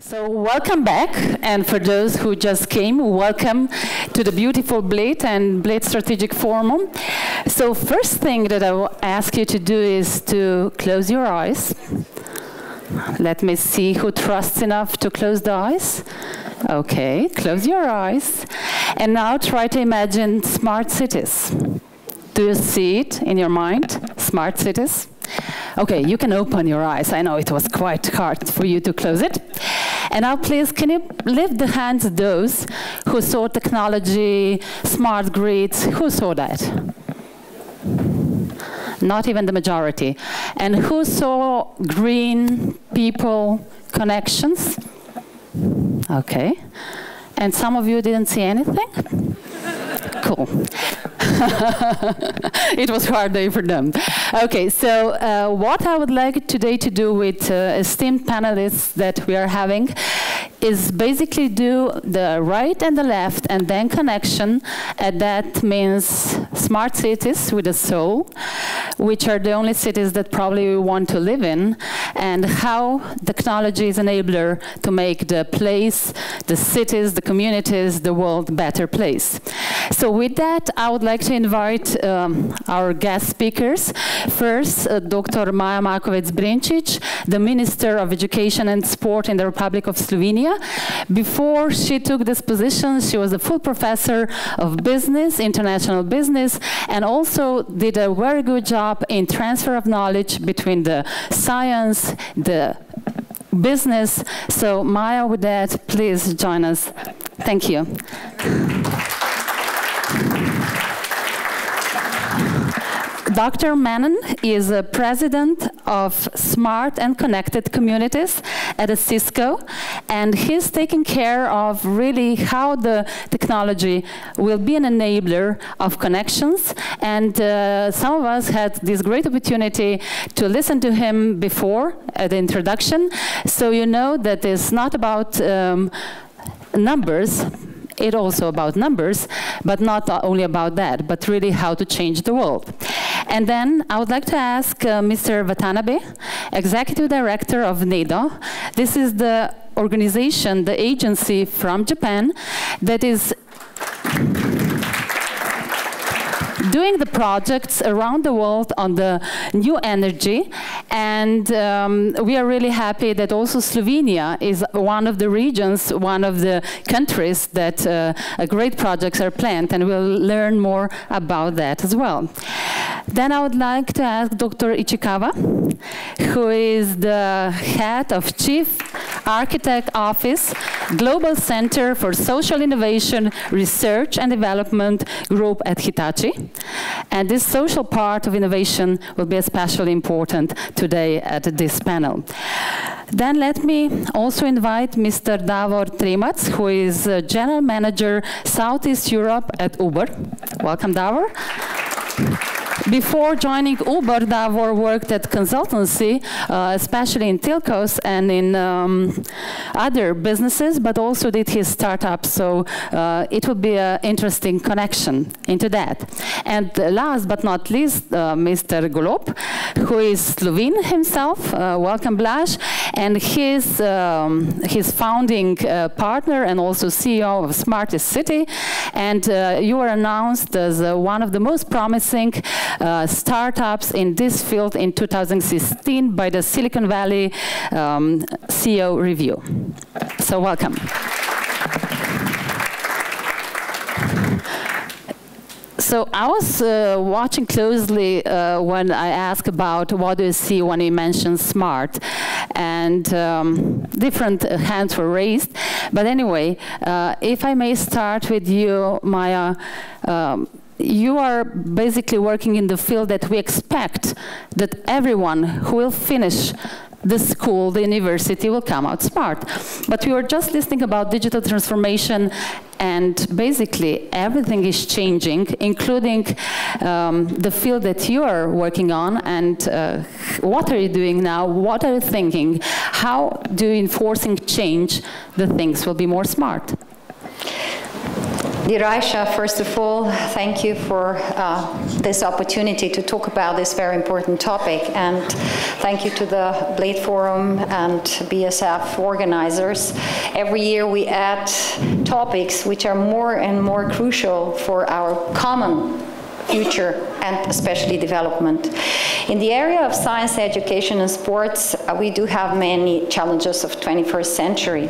So welcome back, and for those who just came, welcome to the beautiful Blade and Blade Strategic Forum. So first thing that I will ask you to do is to close your eyes. Let me see who trusts enough to close the eyes. Okay, close your eyes. And now try to imagine smart cities. Do you see it in your mind, smart cities? Okay, you can open your eyes. I know it was quite hard for you to close it. And now please, can you lift the hands of those who saw technology, smart grids? Who saw that? Not even the majority. And who saw green people connections? Okay. And some of you didn't see anything? Cool. It was a hard day for them. Okay, so what I would like today to do with esteemed panelists that we are having is basically do the right and the left and then connection, and that means smart cities with a soul, which are the only cities that probably we want to live in, and how technology is an enabler to make the place, the cities, the communities, the world a better place. So with that, I would like to invite our guest speakers. First, Dr. Maja Markovic-Brinčić, the Minister of Education and Sport in the Republic of Slovenia. Before she took this position, she was a full professor of business, international business, and also did a very good job in transfer of knowledge between the science, the business. So Maja, with that, please join us. Thank you. Dr. Menon is a president of Smart and Connected Communities at a Cisco, and he's taking care of really how the technology will be an enabler of connections. And some of us had this great opportunity to listen to him before at the introduction, so you know that it's not about numbers. It's also about numbers, but not only about that, but really how to change the world. And then I would like to ask Mr. Watanabe, Executive Director of NATO. This is the organization, the agency from Japan that is doing the projects around the world on the new energy, and we are really happy that also Slovenia is one of the regions, one of the countries that great projects are planned, and we'll learn more about that as well. Then I would like to ask Dr. Ichikawa, who is the head of Chief Architect Office, Global Center for Social Innovation, Research and Development Group at Hitachi. And this social part of innovation will be especially important today at this panel. Then let me also invite Mr. Davor Tremac, who is General Manager Southeast Europe at Uber. Welcome, Davor. Before joining Uber, Davor worked at consultancy, especially in telcos and in other businesses, but also did his startup, so it would be an interesting connection into that. And last but not least, Mr. Golob, who is Slovene himself. Welcome, Blaž. And his founding partner and also CEO of Smartest City. And you were announced as one of the most promising startups in this field in 2016 by the Silicon Valley CEO Review. So welcome. So I was watching closely when I asked about what do you see when you mention smart, and different hands were raised. But anyway, if I may start with you, Maja, you are basically working in the field that we expect that everyone who will finish the school, the university, will come out smart. But we were just listening about digital transformation, and basically everything is changing, including the field that you are working on. And what are you doing now? What are you thinking? How do you enforcing change the things will be more smart? Dear Aisha, first of all, thank you for this opportunity to talk about this very important topic, and thank you to the Blade Forum and BSF organizers. Every year we add topics which are more and more crucial for our common future and especially development. In the area of science, education and sports, we do have many challenges of 21st century.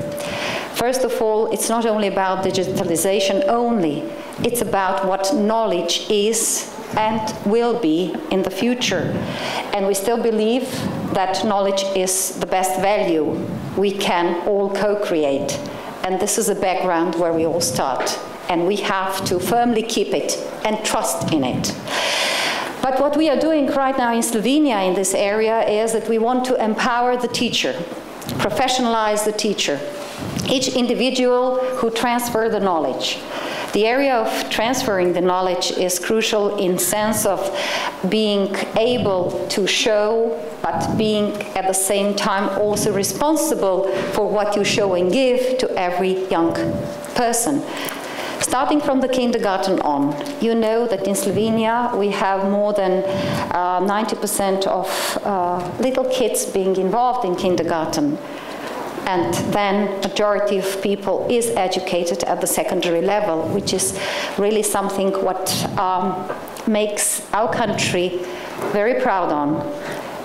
First of all, it's not only about digitalization only, it's about what knowledge is and will be in the future. And we still believe that knowledge is the best value we can all co-create. And this is a background where we all start. And we have to firmly keep it and trust in it. But what we are doing right now in Slovenia in this area is that we want to empower the teacher, professionalize the teacher, each individual who transfer the knowledge. The area of transferring the knowledge is crucial in sense of being able to show, but being at the same time also responsible for what you show and give to every young person. Starting from the kindergarten on, you know that in Slovenia we have more than 90% of little kids being involved in kindergarten. And then majority of people is educated at the secondary level, which is really something what makes our country very proud on.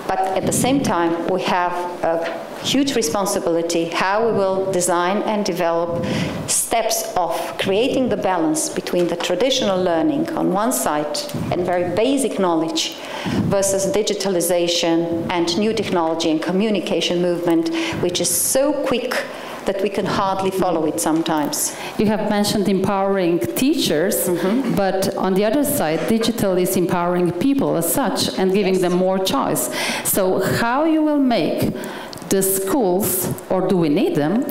But at the same time, we have a huge responsibility how we will design and develop steps of creating the balance between the traditional learning on one side and very basic knowledge versus digitalization and new technology and communication movement, which is so quick that we can hardly follow it sometimes. You have mentioned empowering teachers, but on the other side, digital is empowering people as such and giving them more choice. So how you will make the schools, or do we need them,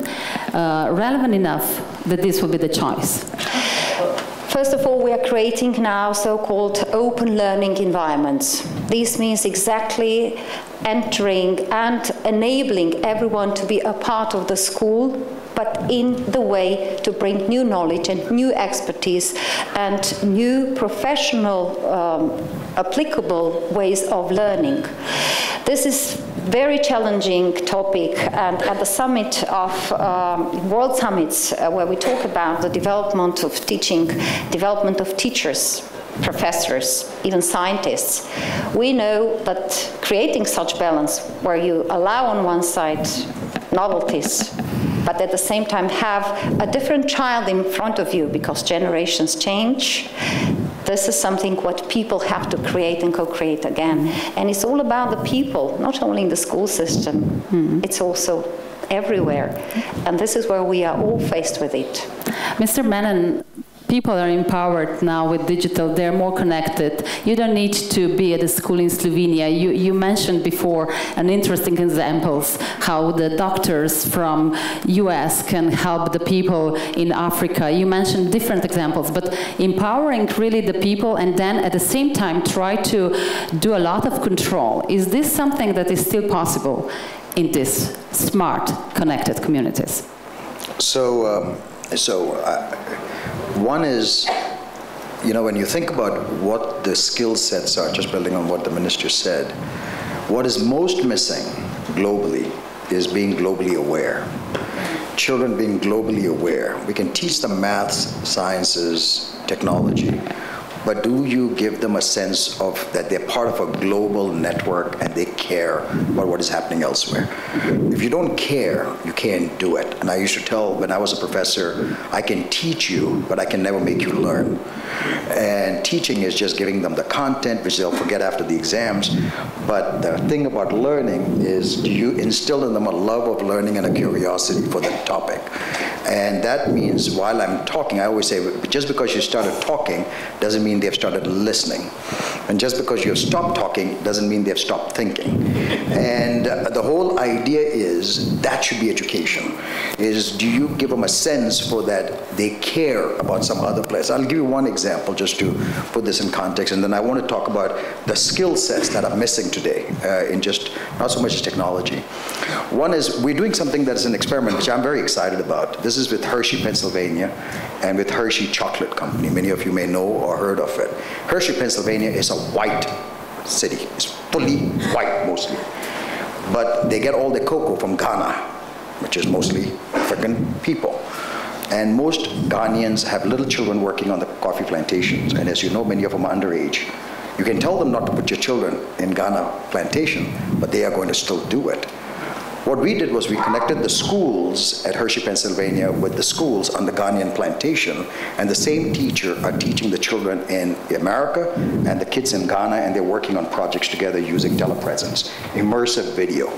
relevant enough that this will be the choice? First of all, we are creating now so-called open learning environments. This means exactly entering and enabling everyone to be a part of the school, but in the way to bring new knowledge and new expertise and new professional applicable ways of learning. This is very challenging topic, and at the summit of World Summits, where we talk about the development of teaching, development of teachers, professors, even scientists, we know that creating such balance where you allow on one side novelties, but at the same time have a different child in front of you because generations change. This is something what people have to create and co-create again. And it's all about the people, not only in the school system, it's also everywhere. And this is where we are all faced with it. Mr. Menon, people are empowered now with digital, they're more connected. You don't need to be at a school in Slovenia. You mentioned before an interesting examples, how the doctors from US can help the people in Africa. You mentioned different examples, but empowering really the people and then at the same time try to do a lot of control. Is this something that is still possible in these smart, connected communities? One is, you know, when you think about what the skill sets are, just building on what the minister said, what is most missing globally is being globally aware. Children being globally aware. We can teach them maths, sciences, technology, but do you give them a sense of that they're part of a global network and they care about what is happening elsewhere? If you don't care, you can't do it. And I used to tell, when I was a professor, I can teach you, but I can never make you learn. And teaching is just giving them the content, which they'll forget after the exams. But the thing about learning is, do you instill in them a love of learning and a curiosity for the topic? And that means while I'm talking, I always say, just because you started talking doesn't mean they've started listening. And just because you have stopped talking doesn't mean they've stopped thinking. And the whole idea is that should be education. Is do you give them a sense for that they care about some other place? I'll give you one example just to put this in context, and then I want to talk about the skill sets that are missing today in just not so much technology. One is we're doing something that is an experiment which I'm very excited about. This is with Hershey, Pennsylvania, and with Hershey Chocolate Company. Many of you may know or heard of it. Hershey, Pennsylvania is a white city. It's fully white mostly. But they get all their cocoa from Ghana, which is mostly African people. And most Ghanaians have little children working on the coffee plantations. And as you know, many of them are underage. You can tell them not to put your children in Ghana plantation, but they are going to still do it. What we did was we connected the schools at Hershey, Pennsylvania with the schools on the Ghanaian plantation, and the same teacher are teaching the children in America and the kids in Ghana, and they're working on projects together using telepresence, immersive video.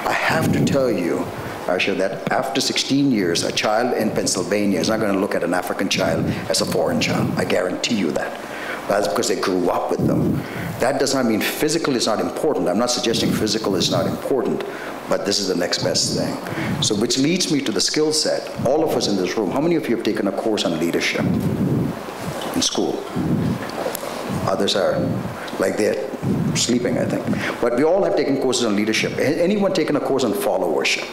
I have to tell you, Aisha, that after 16 years, a child in Pennsylvania is not going to look at an African child as a foreign child. I guarantee you that. That's because they grew up with them. That does not mean physical is not important. I'm not suggesting physical is not important, but this is the next best thing. So which leads me to the skill set. All of us in this room, how many of you have taken a course on leadership in school? Others are like they're sleeping, I think. But we all have taken courses on leadership. Anyone taken a course on followership?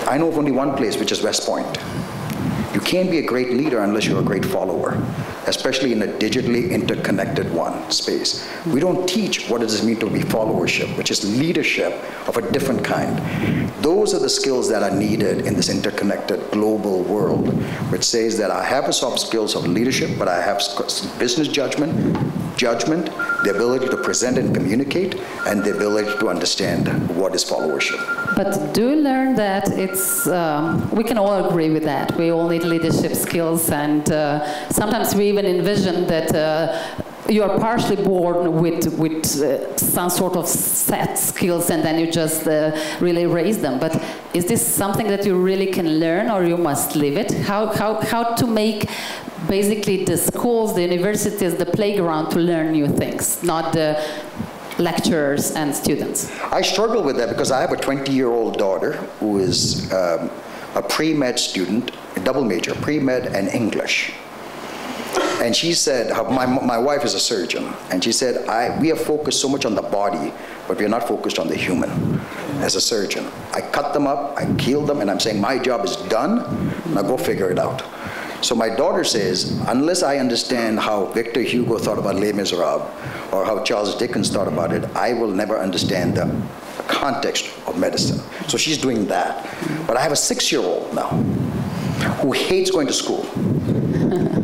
I know of only one place, which is West Point. You can't be a great leader unless you're a great follower, especially in a digitally interconnected space. We don't teach what does it mean to be followership, which is leadership of a different kind. Those are the skills that are needed in this interconnected global world, which says that I have the soft skills of leadership, but I have business judgment, the ability to present and communicate, and the ability to understand what is followership. But do you learn that it's, we can all agree with that. We all need leadership skills, and sometimes we even envision that you are partially born with some sort of set skills, and then you just really raise them. But is this something that you really can learn, or you must live it? How to make basically the schools, the universities, the playground to learn new things, not the lecturers and students? I struggle with that because I have a 20-year-old daughter who is a pre-med student, a double major, pre-med and English. And she said, my wife is a surgeon, and she said, we are focused so much on the body, but we are not focused on the human as a surgeon. I cut them up, I killed them, and I'm saying my job is done, now go figure it out. So my daughter says, unless I understand how Victor Hugo thought about Les Miserables, or how Charles Dickens thought about it, I will never understand the context of medicine. So she's doing that. But I have a 6-year-old now who hates going to school.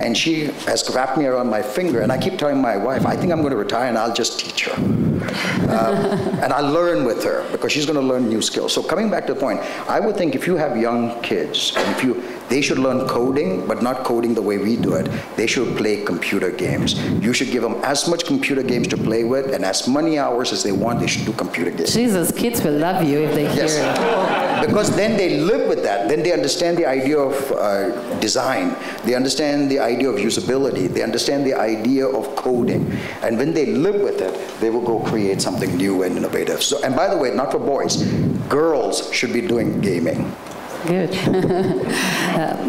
And she has wrapped me around my finger, and I keep telling my wife, I think I'm going to retire and I'll just teach her. And I'll learn with her, because she's going to learn new skills. So coming back to the point, I would think if you have young kids, and they should learn coding, but not coding the way we do it. They should play computer games. You should give them as much computer games to play with, and as many hours as they want, they should do computer games. Jesus, kids will love you if they hear it. Because then they live with that. Then they understand the idea of design. They understand the idea of usability. They understand the idea of coding. And when they live with it, they will go create something new and innovative. So, and by the way, not for boys. Girls should be doing gaming. Good.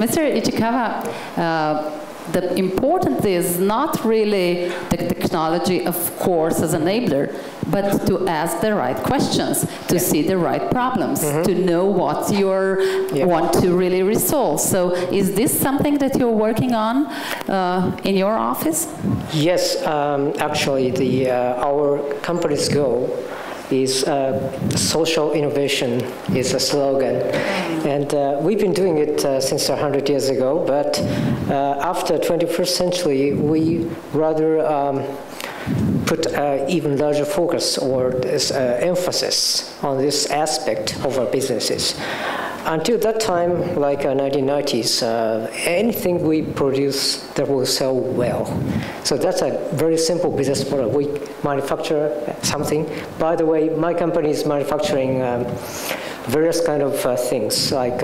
Mr. Ichikawa, the important is not really the technology, of course, as an enabler, but to ask the right questions, to see the right problems, to know what you want to really resolve. So is this something that you're working on in your office? Yes, actually, our company's goal is social innovation is a slogan. And we've been doing it since 100 years ago, but after 21st century, we rather put even larger focus or emphasis on this aspect of our businesses. Until that time, like 1990s, anything we produce that will sell well. So that's a very simple business model. We manufacture something. By the way, my company is manufacturing various kind of things like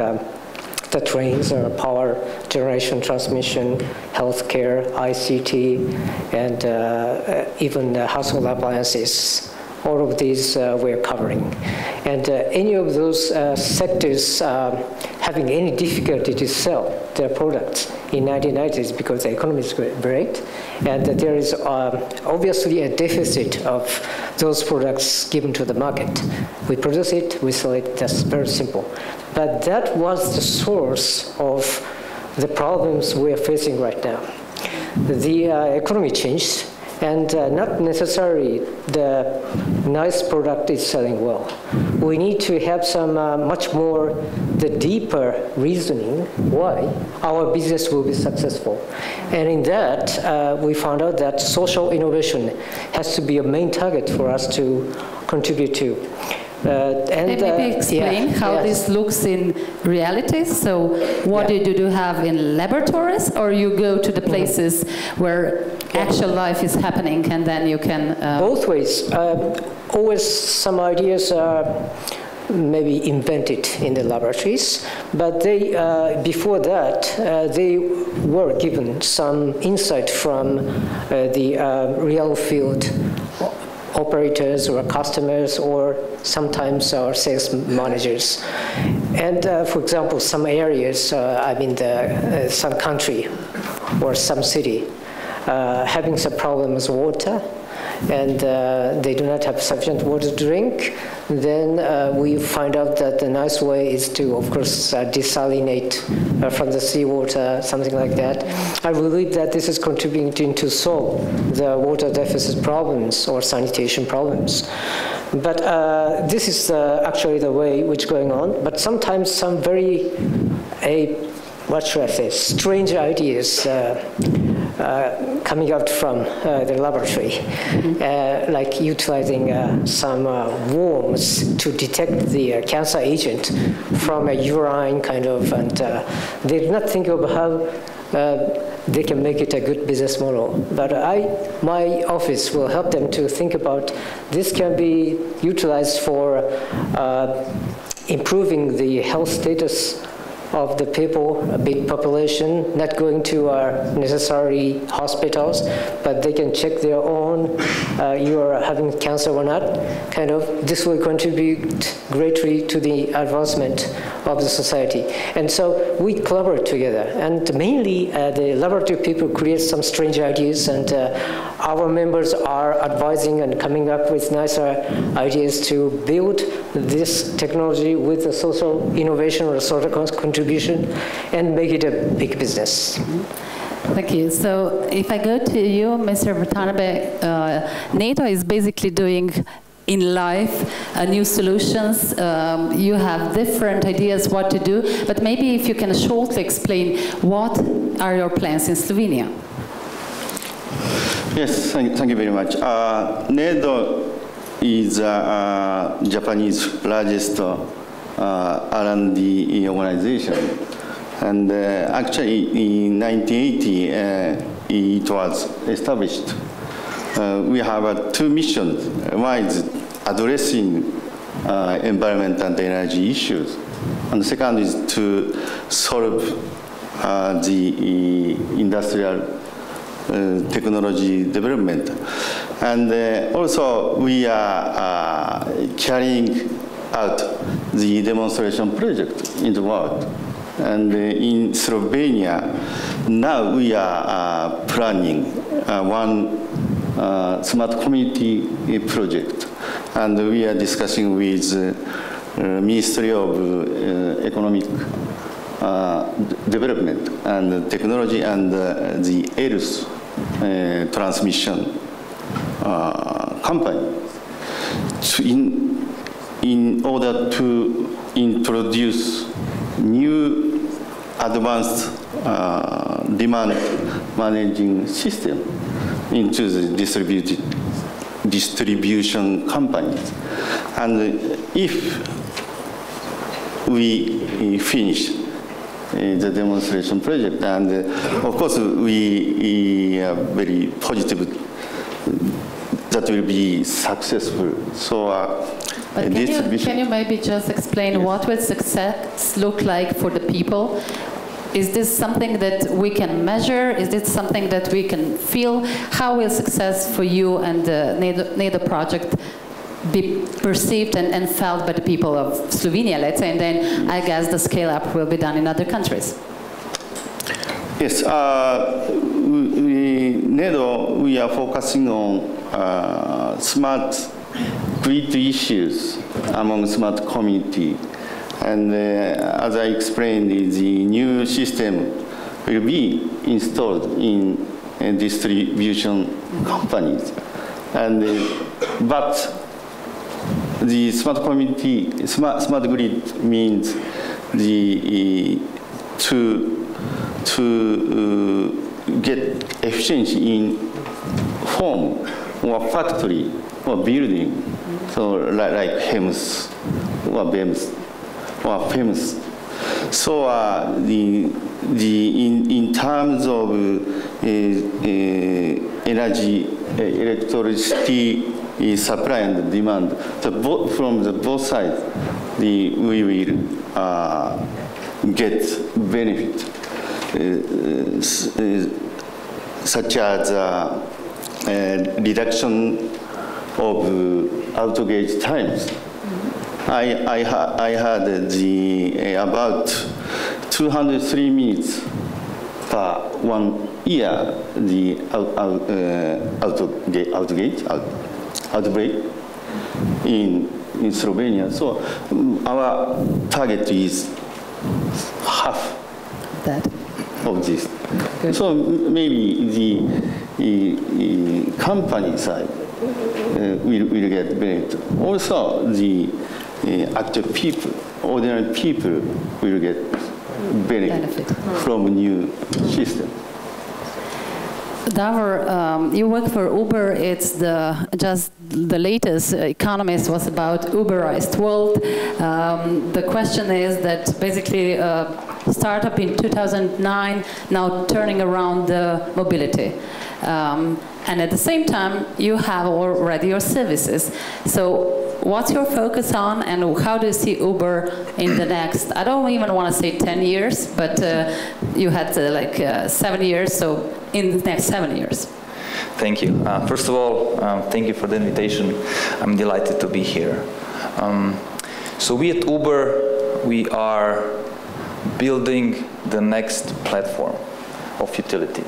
the trains, power generation, transmission, healthcare, ICT, and even household appliances. All of these we're covering. And any of those sectors having any difficulty to sell their products in 1990s because the economy is great, and there is obviously a deficit of those products given to the market. We produce it, we sell it, that's very simple. But that was the source of the problems we are facing right now. The economy changed, and not necessarily the nice product is selling well. We need to have some much more, the deeper reasoning why our business will be successful. And in that, we found out that social innovation has to be a main target for us to contribute to. Maybe explain how this looks in reality. So what do you have in laboratories, or you go to the places where actual life is happening, and then you can... Both ways. Always some ideas are maybe invented in the laboratories, but they, before that, they were given some insight from the real field operators or customers, or sometimes our sales managers. And for example, some areas, some country or some city having some problems with water, and they do not have sufficient water to drink, then we find out that the nice way is to, of course, desalinate from the seawater, something like that. I believe that this is contributing to solve the water deficit problems or sanitation problems. But this is actually the way which is going on. But sometimes some very, what should I say, strange ideas coming out from the laboratory, like utilizing some worms to detect the cancer agent from a urine kind of, and they did not think of how they can make it a good business model. But my office will help them to think about this can be utilized for improving the health status of the people, a big population, not going to necessary hospitals, but they can check their own, you are having cancer or not, kind of. This will contribute greatly to the advancement of the society. And so we collaborate together. And mainly the laboratory people create some strange ideas, and our members are advising and coming up with nicer ideas to build this technology with a social innovation or a social contribution and make it a big business. Thank you. So if I go to you, Mr. Watanabe, NATO is basically doing in life new solutions. You have different ideas what to do, but maybe if you can shortly explain what are your plans in Slovenia? Yes, thank you very much. NATO is Japanese largest R&D organization, and actually in 1980 it was established. We have two missions. One is addressing environment and energy issues, and the second is to solve the industrial technology development. And also we are carrying out the demonstration project in the world. And in Slovenia, now we are planning one smart community project. And we are discussing with Ministry of Economic Development and Technology and the ERUS transmission company in order to introduce new advanced demand managing system into the distribution companies. And if we finish the demonstration project, and of course we are very positive that will be successful. So Can you maybe just explain what will success look like for the people? Is this something that we can measure? Is this something that we can feel? How will success for you and the NATO project be perceived and felt by the people of Slovenia, let's say, and then I guess the scale-up will be done in other countries? Yes, NATO, we are focusing on smart grid issues among smart community. And as I explained, the new system will be installed in distribution companies. And but the smart community, smart grid means the to get efficiency in home or factory or building, so like homes or BEMS or famous. So in terms of energy, electricity supply and demand, from both sides, we will get benefit, such as reduction of outage times. I had about 203 minutes per 1 year the outbreak in Slovenia. So our target is half that of this. Good. So maybe the company side will get benefit. Also, the active people, ordinary people, will get benefit from new system. Davor, you work for Uber. It's just the latest Economist was about Uberized world. The question is that basically startup in 2009 now turning around the mobility. And at the same time, you have already your services. So what's your focus on, and how do you see Uber in the next, I don't even want to say 10 years, but you had 7 years, so in the next 7 years. Thank you. First of all, thank you for the invitation. I'm delighted to be here. So we at Uber, we are building the next platform of utility.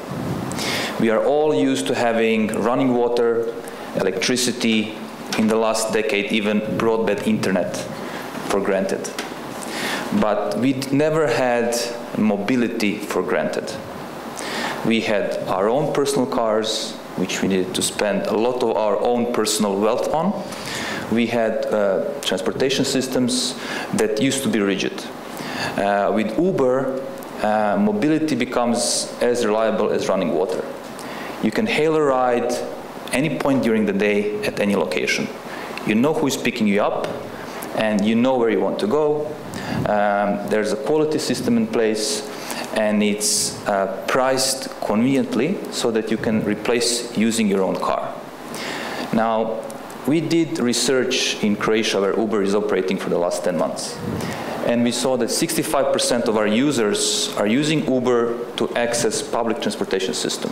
We are all used to having running water, electricity, in the last decade even broadband internet for granted. But we never had mobility for granted. We had our own personal cars, which we needed to spend a lot of our own personal wealth on. We had transportation systems that used to be rigid. With Uber, mobility becomes as reliable as running water. You can hail a ride any point during the day at any location. You know who is picking you up, and you know where you want to go. There's a quality system in place, and it's priced conveniently so that you can replace using your own car. Now, we did research in Croatia where Uber is operating for the last 10 months. And we saw that 65% of our users are using Uber to access public transportation system,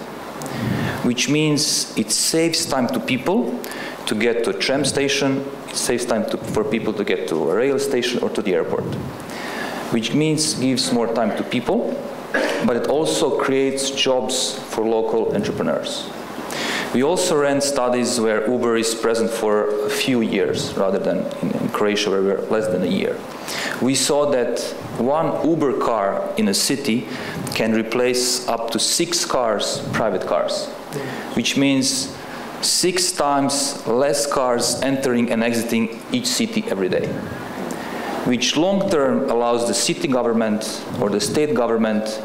which means it saves time to people to get to a tram station, it saves time for people to get to a rail station or to the airport, which means gives more time to people, but it also creates jobs for local entrepreneurs. We also ran studies where Uber is present for a few years rather than in Croatia where we're less than a year. We saw that one Uber car in a city can replace up to 6 cars, private cars, which means 6 times less cars entering and exiting each city every day, which long term allows the city government or the state government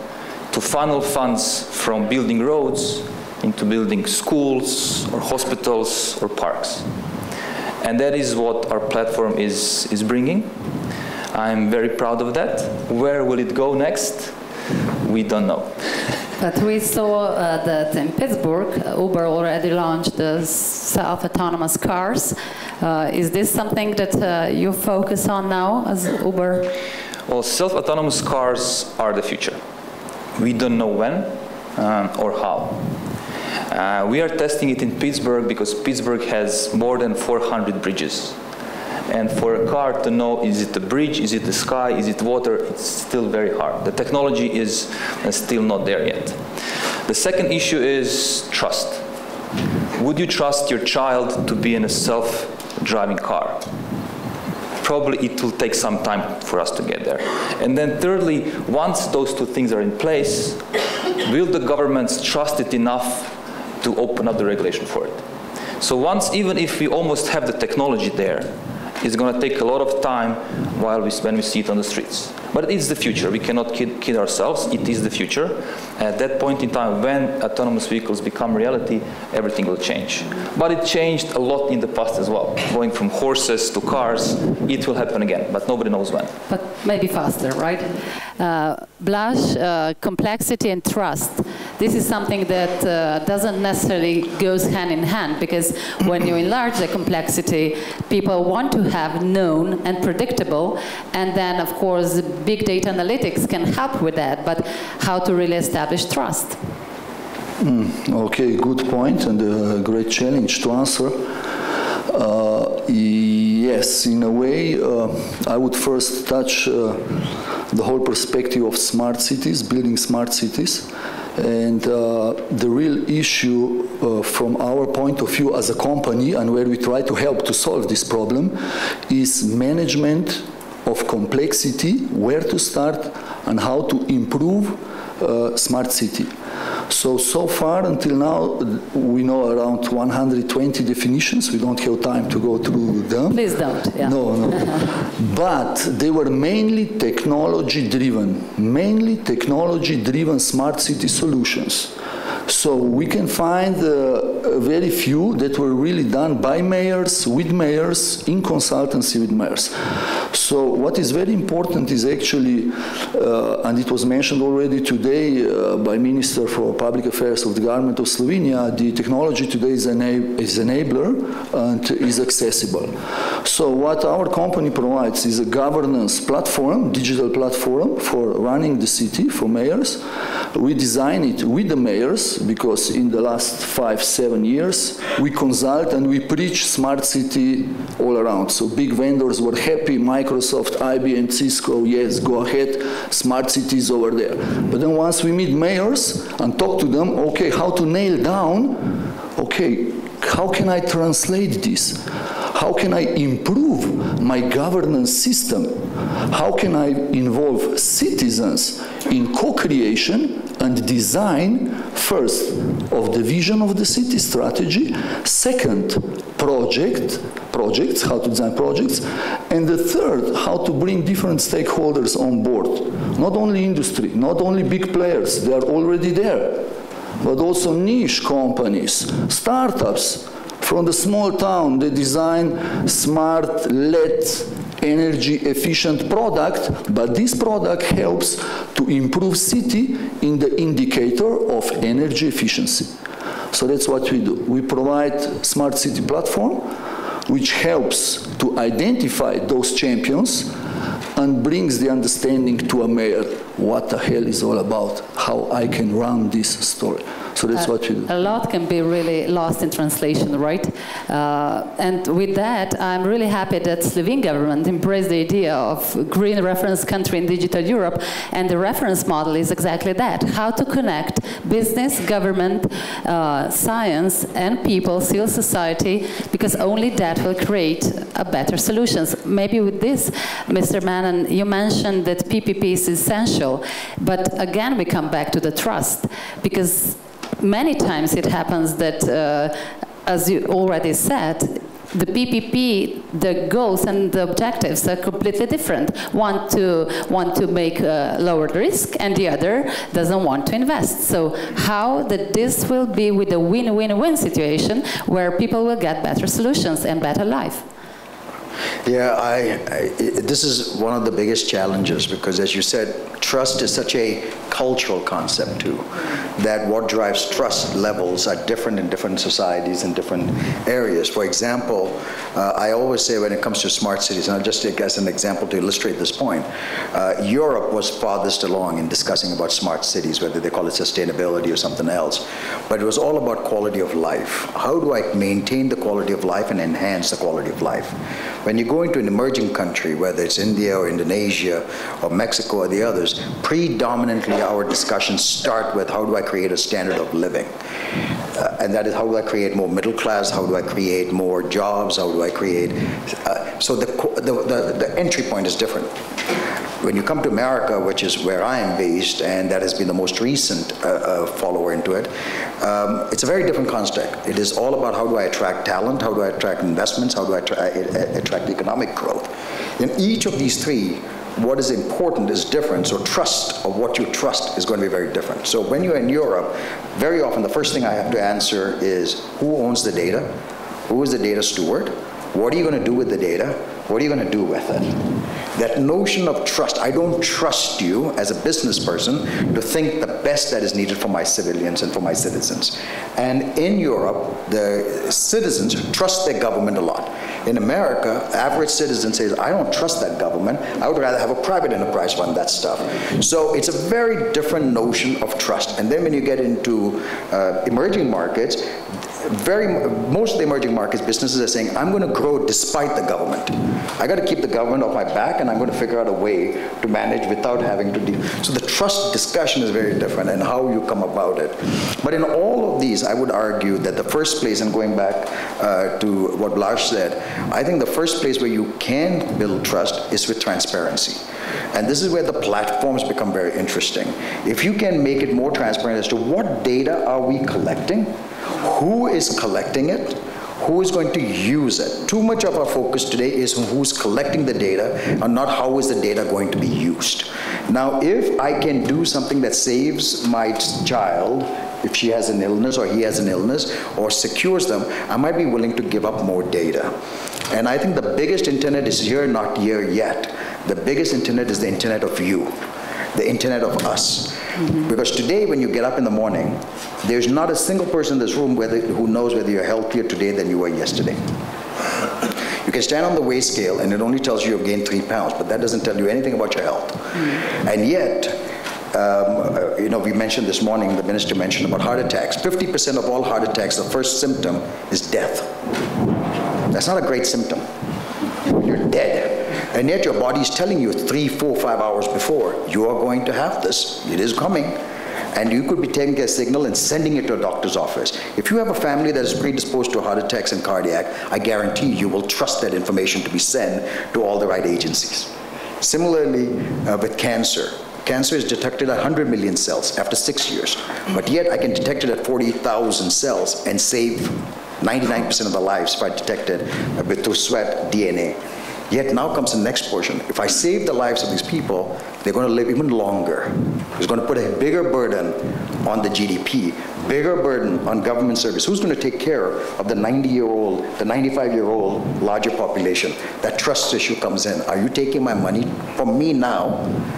to funnel funds from building roads into building schools or hospitals or parks. And that is what our platform is bringing. I'm very proud of that. Where will it go next? We don't know. But we saw that in Pittsburgh, Uber already launched the self-autonomous cars. Is this something that you focus on now as Uber? Well, self-autonomous cars are the future. We don't know when or how. We are testing it in Pittsburgh because Pittsburgh has more than 400 bridges. And for a car to know, is it a bridge, is it the sky, is it water, it's still very hard. The technology is still not there yet. The second issue is trust. Would you trust your child to be in a self-driving car? Probably it will take some time for us to get there. And then thirdly, once those two things are in place, will the governments trust it enough to open up the regulation for it? So once, even if we almost have the technology there, it's going to take a lot of time when we see it on the streets. But it is the future. We cannot kid ourselves. It is the future. At that point in time, when autonomous vehicles become reality, everything will change. But it changed a lot in the past as well. Going from horses to cars, it will happen again, but nobody knows when. But maybe faster, right? Blaž, complexity and trust. This is something that doesn't necessarily goes hand in hand, because when you enlarge the complexity, people want to have known and predictable, and then of course big data analytics can help with that, but how to really establish trust? Okay, good point and a great challenge to answer. Yes, in a way, I would first touch the whole perspective of smart cities, building smart cities. And the real issue from our point of view as a company, and where we try to help to solve this problem, is management of complexity, where to start and how to improve smart city. So far until now, we know around 120 definitions. We don't have time to go through them. Please don't. Yeah. No. But they were mainly technology-driven smart city solutions. So we can find very few that were really done by mayors, with mayors, in consultancy with mayors. So what is very important is actually, and it was mentioned already today by Minister for Public Affairs of the government of Slovenia, the technology today is enabler and is accessible. So what our company provides is a governance platform, digital platform for running the city for mayors. We design it with the mayors because in the last 5-7 years we consult and we preach smart city all around. So big vendors were happy, Microsoft, IBM, Cisco, yes, go ahead, smart cities over there. But then once we meet mayors and talk to them, okay, how to nail down, okay, how can I translate this? How can I improve my governance system? How can I involve citizens in co-creation and design, first, of the vision of the city strategy, second, projects, how to design projects, and the third, how to bring different stakeholders on board. Not only industry, not only big players, they are already there, but also niche companies, startups. From the small town, they design smart, LED, energy-efficient product, but this product helps to improve city in the indicator of energy efficiency. So that's what we do. We provide smart city platform, which helps to identify those champions and brings the understanding to a mayor what the hell is all about, how I can run this story. So that's what you do. A lot can be really lost in translation, right? And with that, I'm really happy that Slovene government embraced the idea of green reference country in digital Europe, and the reference model is exactly that: how to connect business, government, science, and people, civil society, because only that will create a better solutions. Maybe with this, Mr. Manon, you mentioned that PPP is essential, but again, we come back to the trust, because many times it happens that, as you already said, the PPP, the goals and the objectives are completely different. One to make lower risk, and the other doesn't want to invest. So how that this will be with a win-win-win situation where people will get better solutions and better life? Yeah, this is one of the biggest challenges because, as you said, trust is such a cultural concept too, that what drives trust levels are different in different societies and different areas. For example, I always say when it comes to smart cities, and I'll just take as an example to illustrate this point, Europe was farthest along in discussing about smart cities, whether they call it sustainability or something else, but it was all about quality of life. How do I maintain the quality of life and enhance the quality of life? When you go into an emerging country, whether it's India or Indonesia or Mexico or the others, predominantly our discussions start with how do I create a standard of living? And that is how do I create more middle class, how do I create more jobs, how do I create... so the entry point is different. When you come to America, which is where I am based, and that has been the most recent follower into it, it's a very different construct. It is all about how do I attract talent, how do I attract investments, how do I attract economic growth. In each of these three, what is important is different, so trust of what you trust is going to be very different. So when you're in Europe, very often the first thing I have to answer is who owns the data, who is the data steward, what are you going to do with the data, what are you going to do with it? That notion of trust, I don't trust you as a business person to think the best that is needed for my civilians and for my citizens. And in Europe, the citizens trust their government a lot. In America, average citizen says, I don't trust that government. I would rather have a private enterprise run that stuff. So it's a very different notion of trust. And then when you get into emerging markets, most of the emerging markets, businesses are saying, I'm going to grow despite the government. I got to keep the government off my back, and I'm going to figure out a way to manage without having to deal. So the trust discussion is very different, and how you come about it. But in all of these, I would argue that the first place, and going back to what Blaž said, I think the first place where you can build trust is with transparency. And this is where the platforms become very interesting. If you can make it more transparent as to what data are we collecting, who is collecting it, who is going to use it. Too much of our focus today is on who's collecting the data and not how is the data going to be used. Now, if I can do something that saves my child, if she has an illness or he has an illness, or secures them, I might be willing to give up more data. And I think the biggest internet is here, not here yet. The biggest internet is the internet of you, the internet of us. Mm-hmm. Because today, when you get up in the morning, there's not a single person in this room who knows whether you're healthier today than you were yesterday. You can stand on the weight scale, and it only tells you you've gained 3 pounds, but that doesn't tell you anything about your health. Mm-hmm. And yet, you know, we mentioned this morning, the minister mentioned about heart attacks. 50% of all heart attacks, the first symptom is death. That's not a great symptom. You're dead. And yet your body is telling you 3, 4, 5 hours before, you are going to have this. It is coming. And you could be taking a signal and sending it to a doctor's office. If you have a family that is predisposed to heart attacks and cardiac, I guarantee you will trust that information to be sent to all the right agencies. Similarly, with cancer. Cancer is detected at 100 million cells after 6 years. But yet I can detect it at 40,000 cells and save 99% of the lives if I detect it through sweat DNA. Yet now comes the next portion. If I save the lives of these people, they're going to live even longer. It's going to put a bigger burden on the GDP, bigger burden on government service. Who's going to take care of the 90-year-old, the 95-year-old larger population? That trust issue comes in. Are you taking my money from me now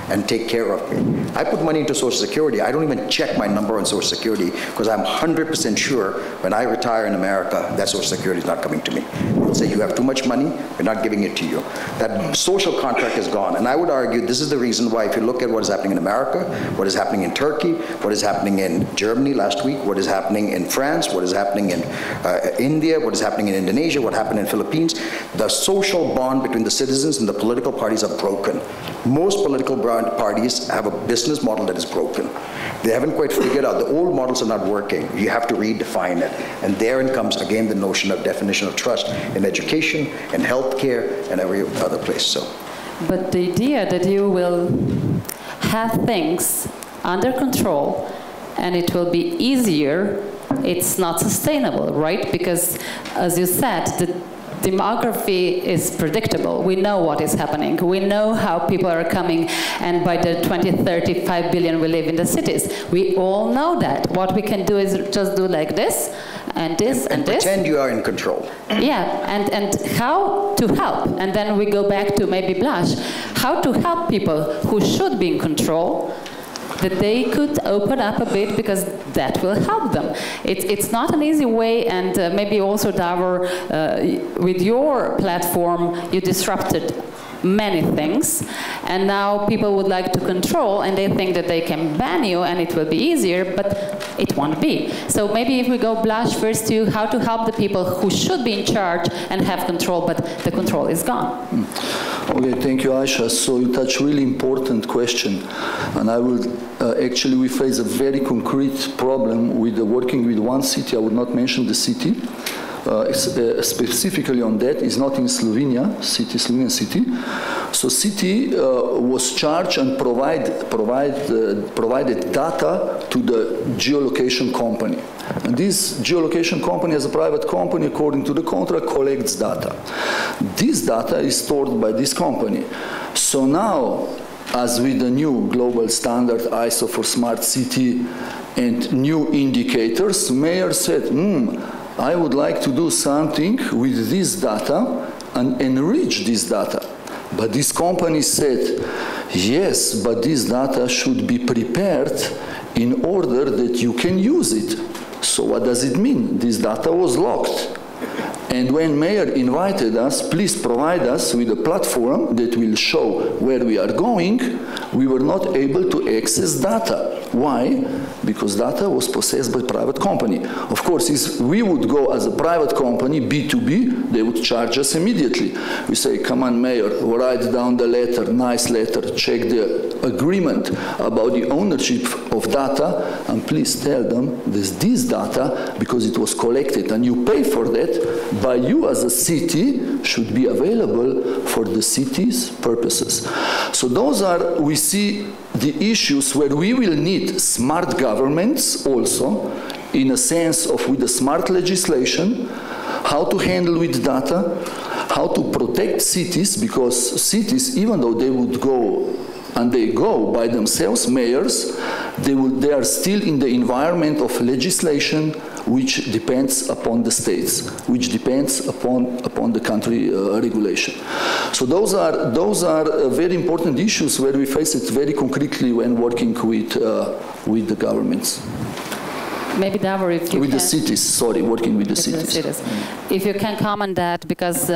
and take care of me? I put money into Social Security. I don't even check my number on Social Security because I'm 100% sure when I retire in America, that Social Security is not coming to me. They'll say, you have too much money, we're not giving it to you. That social contract is gone. And I would argue this is the reason why, if you look at what is happening in America, what is happening in Turkey, what is happening in Germany last week, what is happening in France, what is happening in India, what is happening in Indonesia, what happened in Philippines, the social bond between the citizens and the political parties are broken. Most political parties have a business model that is broken. They haven't quite figured out. The old models are not working. You have to redefine it. And therein comes, again, the notion of definition of trust in education, in healthcare, and every other place. So. But the idea that you will have things under control and it will be easier, it's not sustainable, right? Because, as you said, the demography is predictable. We know what is happening. We know how people are coming, and by the 2030, 5 billion will live in the cities. We all know that. What we can do is just do like this, and this and this. Pretend you are in control. Yeah, and how to help. And then we go back to maybe Blaž. How to help people who should be in control, that they could open up a bit, because that will help them. It's not an easy way, and maybe also, Davor, with your platform, you disrupted many things, and now people would like to control, and they think that they can ban you and it will be easier, but it won't be. So maybe if we go, Blaž, first to how to help the people who should be in charge and have control, but the control is gone. Okay, thank you, Aisha. So you touch really important question, and I will actually, we face a very concrete problem with working with one city. I would not mention the city. Specifically on that is not in Slovenia city. So city was charged and provided data to the geolocation company. And this geolocation company, as a private company, according to the contract, collects data. This data is stored by this company. So now, as with the new global standard ISO for smart city and new indicators, mayor said, I would like to do something with this data and enrich this data. But this company said, yes, but this data should be prepared in order that you can use it. So what does it mean? This data was locked. And when mayor invited us, please provide us with a platform that will show where we are going, we were not able to access data. Why? Because data was possessed by private company. Of course, if we would go as a private company, B2B, they would charge us immediately. We say, come on, mayor, write down the letter, nice letter, check the agreement about the ownership of data, and please tell them this data, because it was collected and you pay for that, by you as a city should be available for the city's purposes. So those are, we see the issues where we will need smart governments also, in a sense of with the smart legislation, how to handle with data, how to protect cities, because cities, even though they would go and they go by themselves, mayors, they are still in the environment of legislation which depends upon the states, which depends upon the country regulation. So those are very important issues where we face it very concretely when working with the governments. Maybe Davor, if you with can, the cities, sorry, working with the cities. If you can comment that, because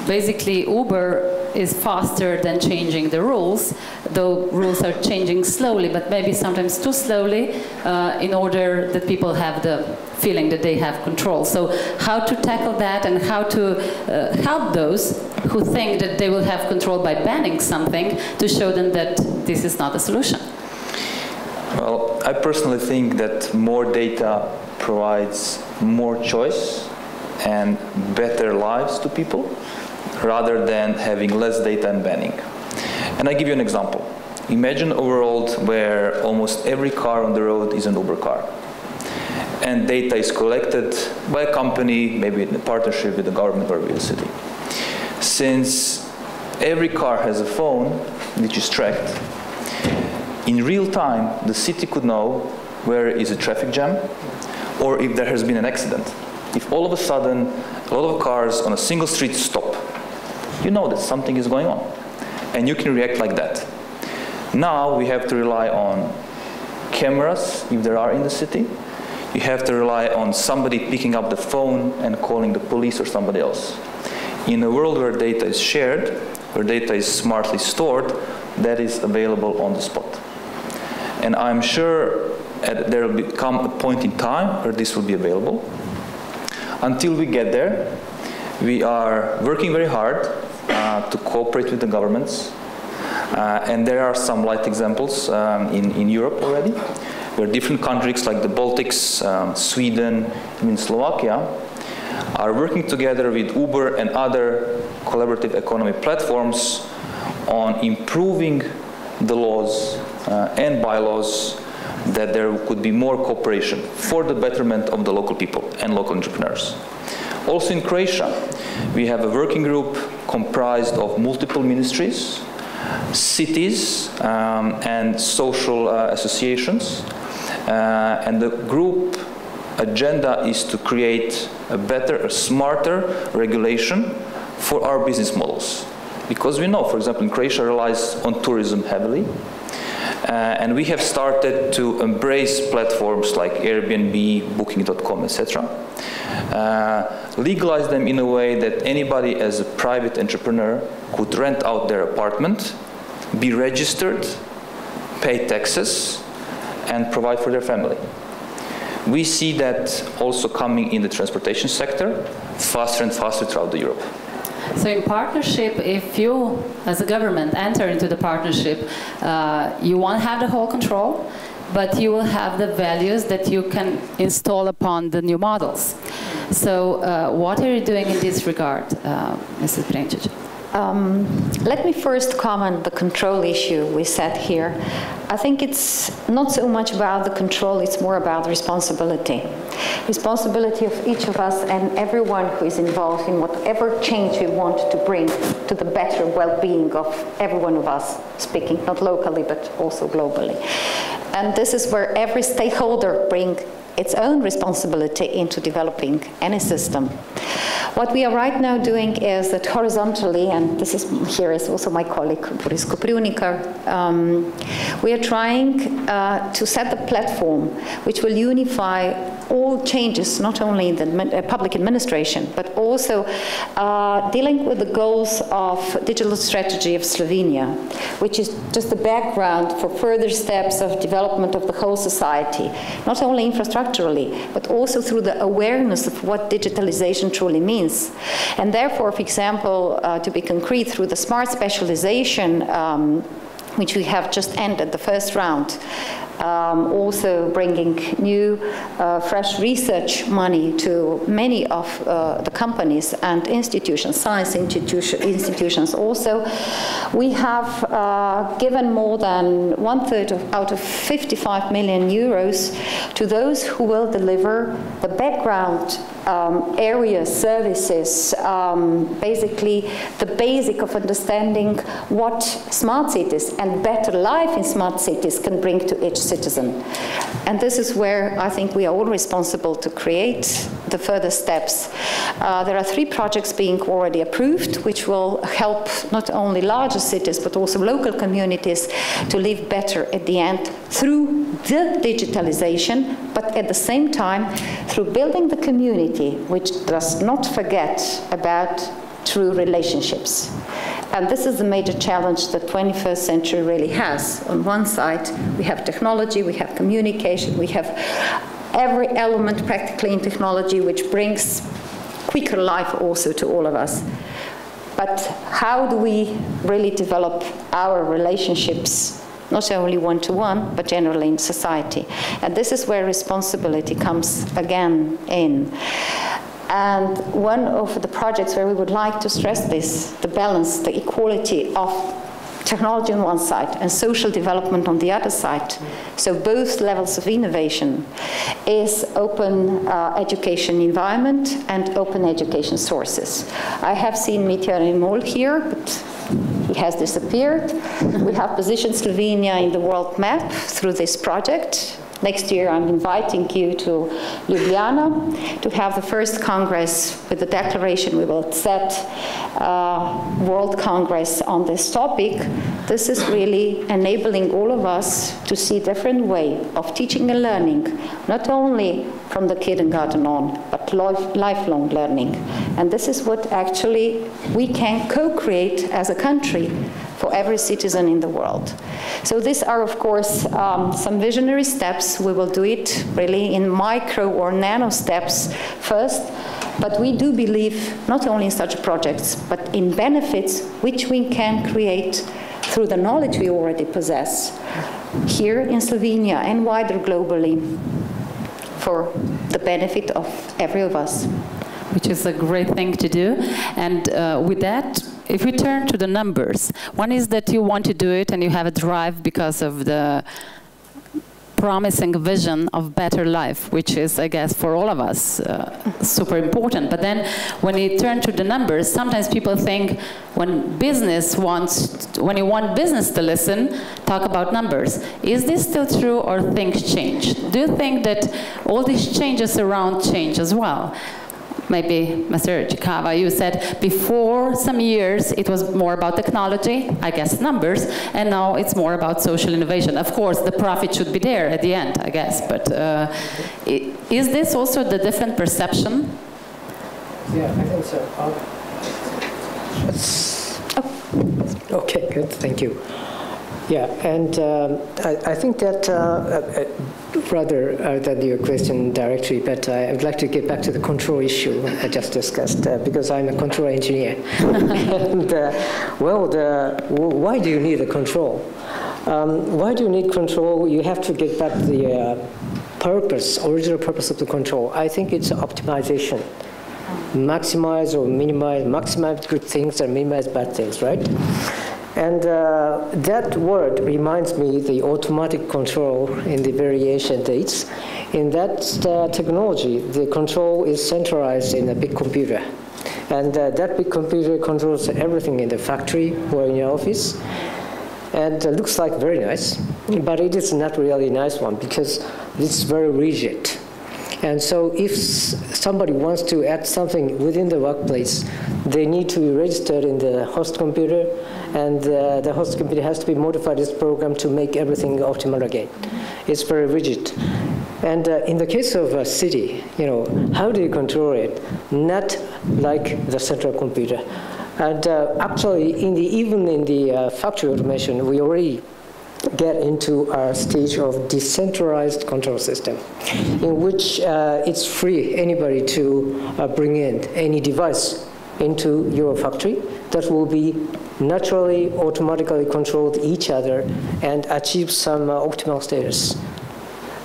basically Uber is faster than changing the rules, though rules are changing slowly, but maybe sometimes too slowly, in order that people have the feeling that they have control. So how to tackle that, and how to help those who think that they will have control by banning something, to show them that this is not a solution? Well, I personally think that more data provides more choice and better lives to people, rather than having less data and banning. And I give you an example. Imagine a world where almost every car on the road is an Uber car, and data is collected by a company, maybe in a partnership with the government or with the city. Since every car has a phone which is tracked, in real time the city could know where is a traffic jam, or if there has been an accident. If all of a sudden a lot of cars on a single street stop, you know that something is going on, and you can react like that. Now we have to rely on cameras, if there are in the city. You have to rely on somebody picking up the phone and calling the police or somebody else. In a world where data is shared, where data is smartly stored, that is available on the spot. And I'm sure there will come a point in time where this will be available. Until we get there, we are working very hard to cooperate with the governments. And there are some light examples in Europe already, where different countries like the Baltics, Sweden, even Slovakia, are working together with Uber and other collaborative economy platforms on improving the laws and bylaws, that there could be more cooperation for the betterment of the local people and local entrepreneurs. Also in Croatia, we have a working group comprised of multiple ministries, cities, and social associations. And the group agenda is to create a better, a smarter regulation for our business models. Because we know, for example, in Croatia relies on tourism heavily. And we have started to embrace platforms like Airbnb, Booking.com, etc. Legalize them in a way that anybody as a private entrepreneur could rent out their apartment, be registered, pay taxes, and provide for their family. We see that also coming in the transportation sector, faster and faster throughout Europe. So in partnership, if you, as a government, enter into the partnership, you won't have the whole control, but you will have the values that you can install upon the new models. So what are you doing in this regard, Mrs. Brenčić? Let me first comment the control issue we set here. I think it's not so much about the control, it's more about responsibility. Responsibility of each of us and everyone who is involved in whatever change we want to bring to the better well-being of every one of us, speaking not locally but also globally. And this is where every stakeholder brings its own responsibility into developing any system. What we are right now doing is that horizontally, and this is here is also my colleague Boris Kopriunica, we are trying to set a platform which will unify all changes, not only in the public administration, but also dealing with the goals of digital strategy of Slovenia, which is just the background for further steps of development of the whole society, not only infrastructurally, but also through the awareness of what digitalization truly means. And therefore, for example, to be concrete, through the smart specialization, which we have just ended the first round, also bringing new, fresh research money to many of the companies and institutions, science institutions also. We have given more than 1/3 out of 55 million euros to those who will deliver the background areas, services, basically the basic of understanding what smart cities and better life in smart cities can bring to each citizen. And this is where I think we are all responsible to create the further steps. There are 3 projects being already approved, which will help not only larger cities, but also local communities to live better at the end through the digitalization, but at the same time, through building the community, which does not forget about true relationships. And this is the major challenge that 21st century really has. On one side, we have technology, we have communication, we have every element practically in technology which brings quicker life also to all of us. But how do we really develop our relationships, not only one-to-one, but generally in society? And this is where responsibility comes again in. And one of the projects where we would like to stress this, the balance, the equality of technology on one side and social development on the other side, so both levels of innovation, is open education environment and open education sources. I have seen Mitja Remol here, but he has disappeared. We have positioned Slovenia in the world map through this project. Next year, I'm inviting you to Ljubljana to have the first Congress with the declaration. We will set World Congress on this topic. This is really enabling all of us to see a different way of teaching and learning, not only from the kindergarten on, but lifelong learning. And this is what actually we can co-create as a country for every citizen in the world. So these are, of course, some visionary steps. We will do it really in micro or nano steps first, but we do believe not only in such projects, but in benefits which we can create through the knowledge we already possess here in Slovenia and wider globally for the benefit of every of us. Which is a great thing to do. And with that, if we turn to the numbers, one is that you want to do it and you have a drive because of the promising vision of better life, which is, I guess, for all of us, super important. But then when you turn to the numbers, sometimes people think when you want business to listen, talk about numbers. Is this still true, or things change? Do you think that all these changes around change as well? Maybe, Mr. Chikava, you said before some years it was more about technology, I guess numbers, and now it's more about social innovation. Of course, the profit should be there at the end, I guess, but is this also the different perception? Yeah, I think so. Okay, good, thank you. Yeah, and I think that rather than your question directly, but I would like to get back to the control issue I just discussed, because I'm a control engineer. And, why do you need a control? Why do you need control? You have to get back to the original purpose of the control. I think it's optimization. Maximize or minimize, maximize good things and minimize bad things, right? And that word reminds me the automatic control in the very ancient days. In that technology, the control is centralized in a big computer. And that big computer controls everything in the factory or in your office. And it looks like very nice, but it is not really a nice one because it's very rigid. And so if somebody wants to add something within the workplace, they need to be registered in the host computer, and the host computer has to be modified its program to make everything optimal again. It's very rigid. And in the case of a city, how do you control it? Not like the central computer. And actually, even in the factory automation, we already get into a stage of decentralized control system, in which it's free anybody to bring in any device into your factory that will be naturally, automatically controlled each other and achieve some optimal status.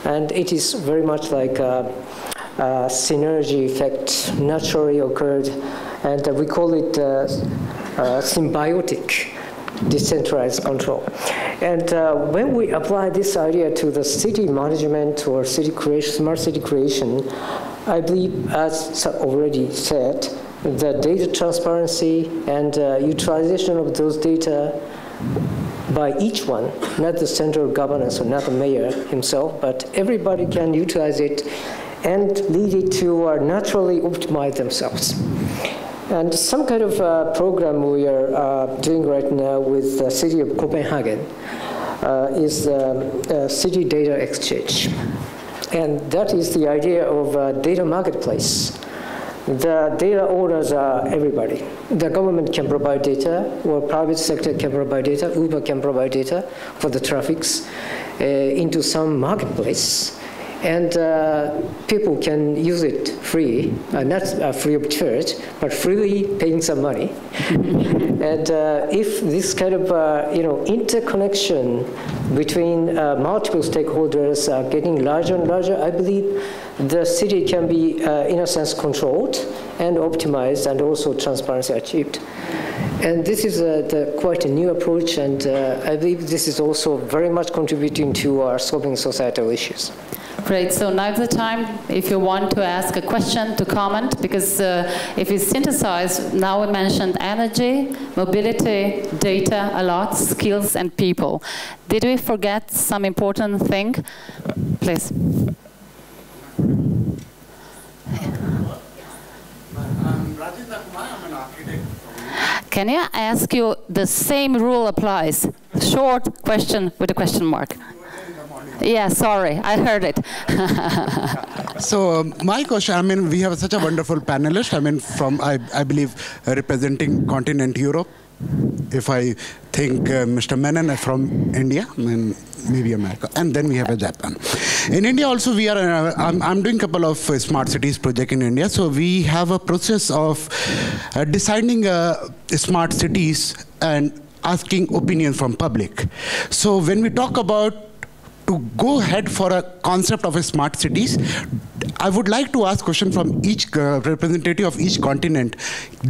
And it is very much like a synergy effect naturally occurred, and we call it symbiotic decentralized control. And when we apply this idea to the city management or city creation, smart city creation, I believe, as already said, the data transparency and utilization of those data by each one, not the central governance or not the mayor himself, but everybody can utilize it and lead it to naturally optimize themselves. And some kind of program we are doing right now with the city of Copenhagen is city data exchange. And that is the idea of a data marketplace. The data owners are everybody. The government can provide data, or private sector can provide data, Uber can provide data for the traffics into some marketplace. And people can use it free, not free of charge, but freely paying some money. And if this kind of interconnection between multiple stakeholders are getting larger and larger, I believe the city can be, in a sense, controlled and optimized, and also transparency achieved. And this is quite a new approach, and I believe this is also very much contributing to solving societal issues. Great, so now's the time if you want to ask a question, to comment, because if you synthesize, now we mentioned energy, mobility, data a lot, skills and people. Did we forget some important thing? Please. Can I ask you, the same rule applies? Short question with a question mark. Yeah, sorry, I heard it. So my question, we have such a wonderful panelist, from, I believe, representing continent Europe. If I think Mr. Menon from India, and maybe America, and then we have Japan. In India also, we are, I'm doing a couple of smart cities project in India, so we have a process of deciding smart cities and asking opinions from public. So when we talk about to go ahead for a concept of a smart cities, I would like to ask a question from each representative of each continent.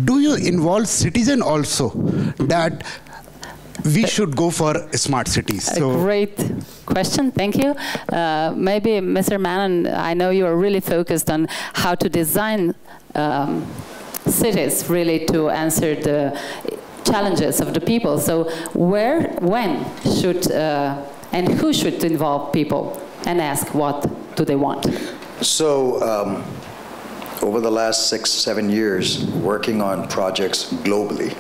Do you involve citizen also, that we should go for smart cities. So. Great question, thank you. Maybe Mr. Manon, I know you are really focused on how to design cities really to answer the challenges of the people. So where, when should, and who should involve people and ask what do they want? So over the last 6-7 years, working on projects globally,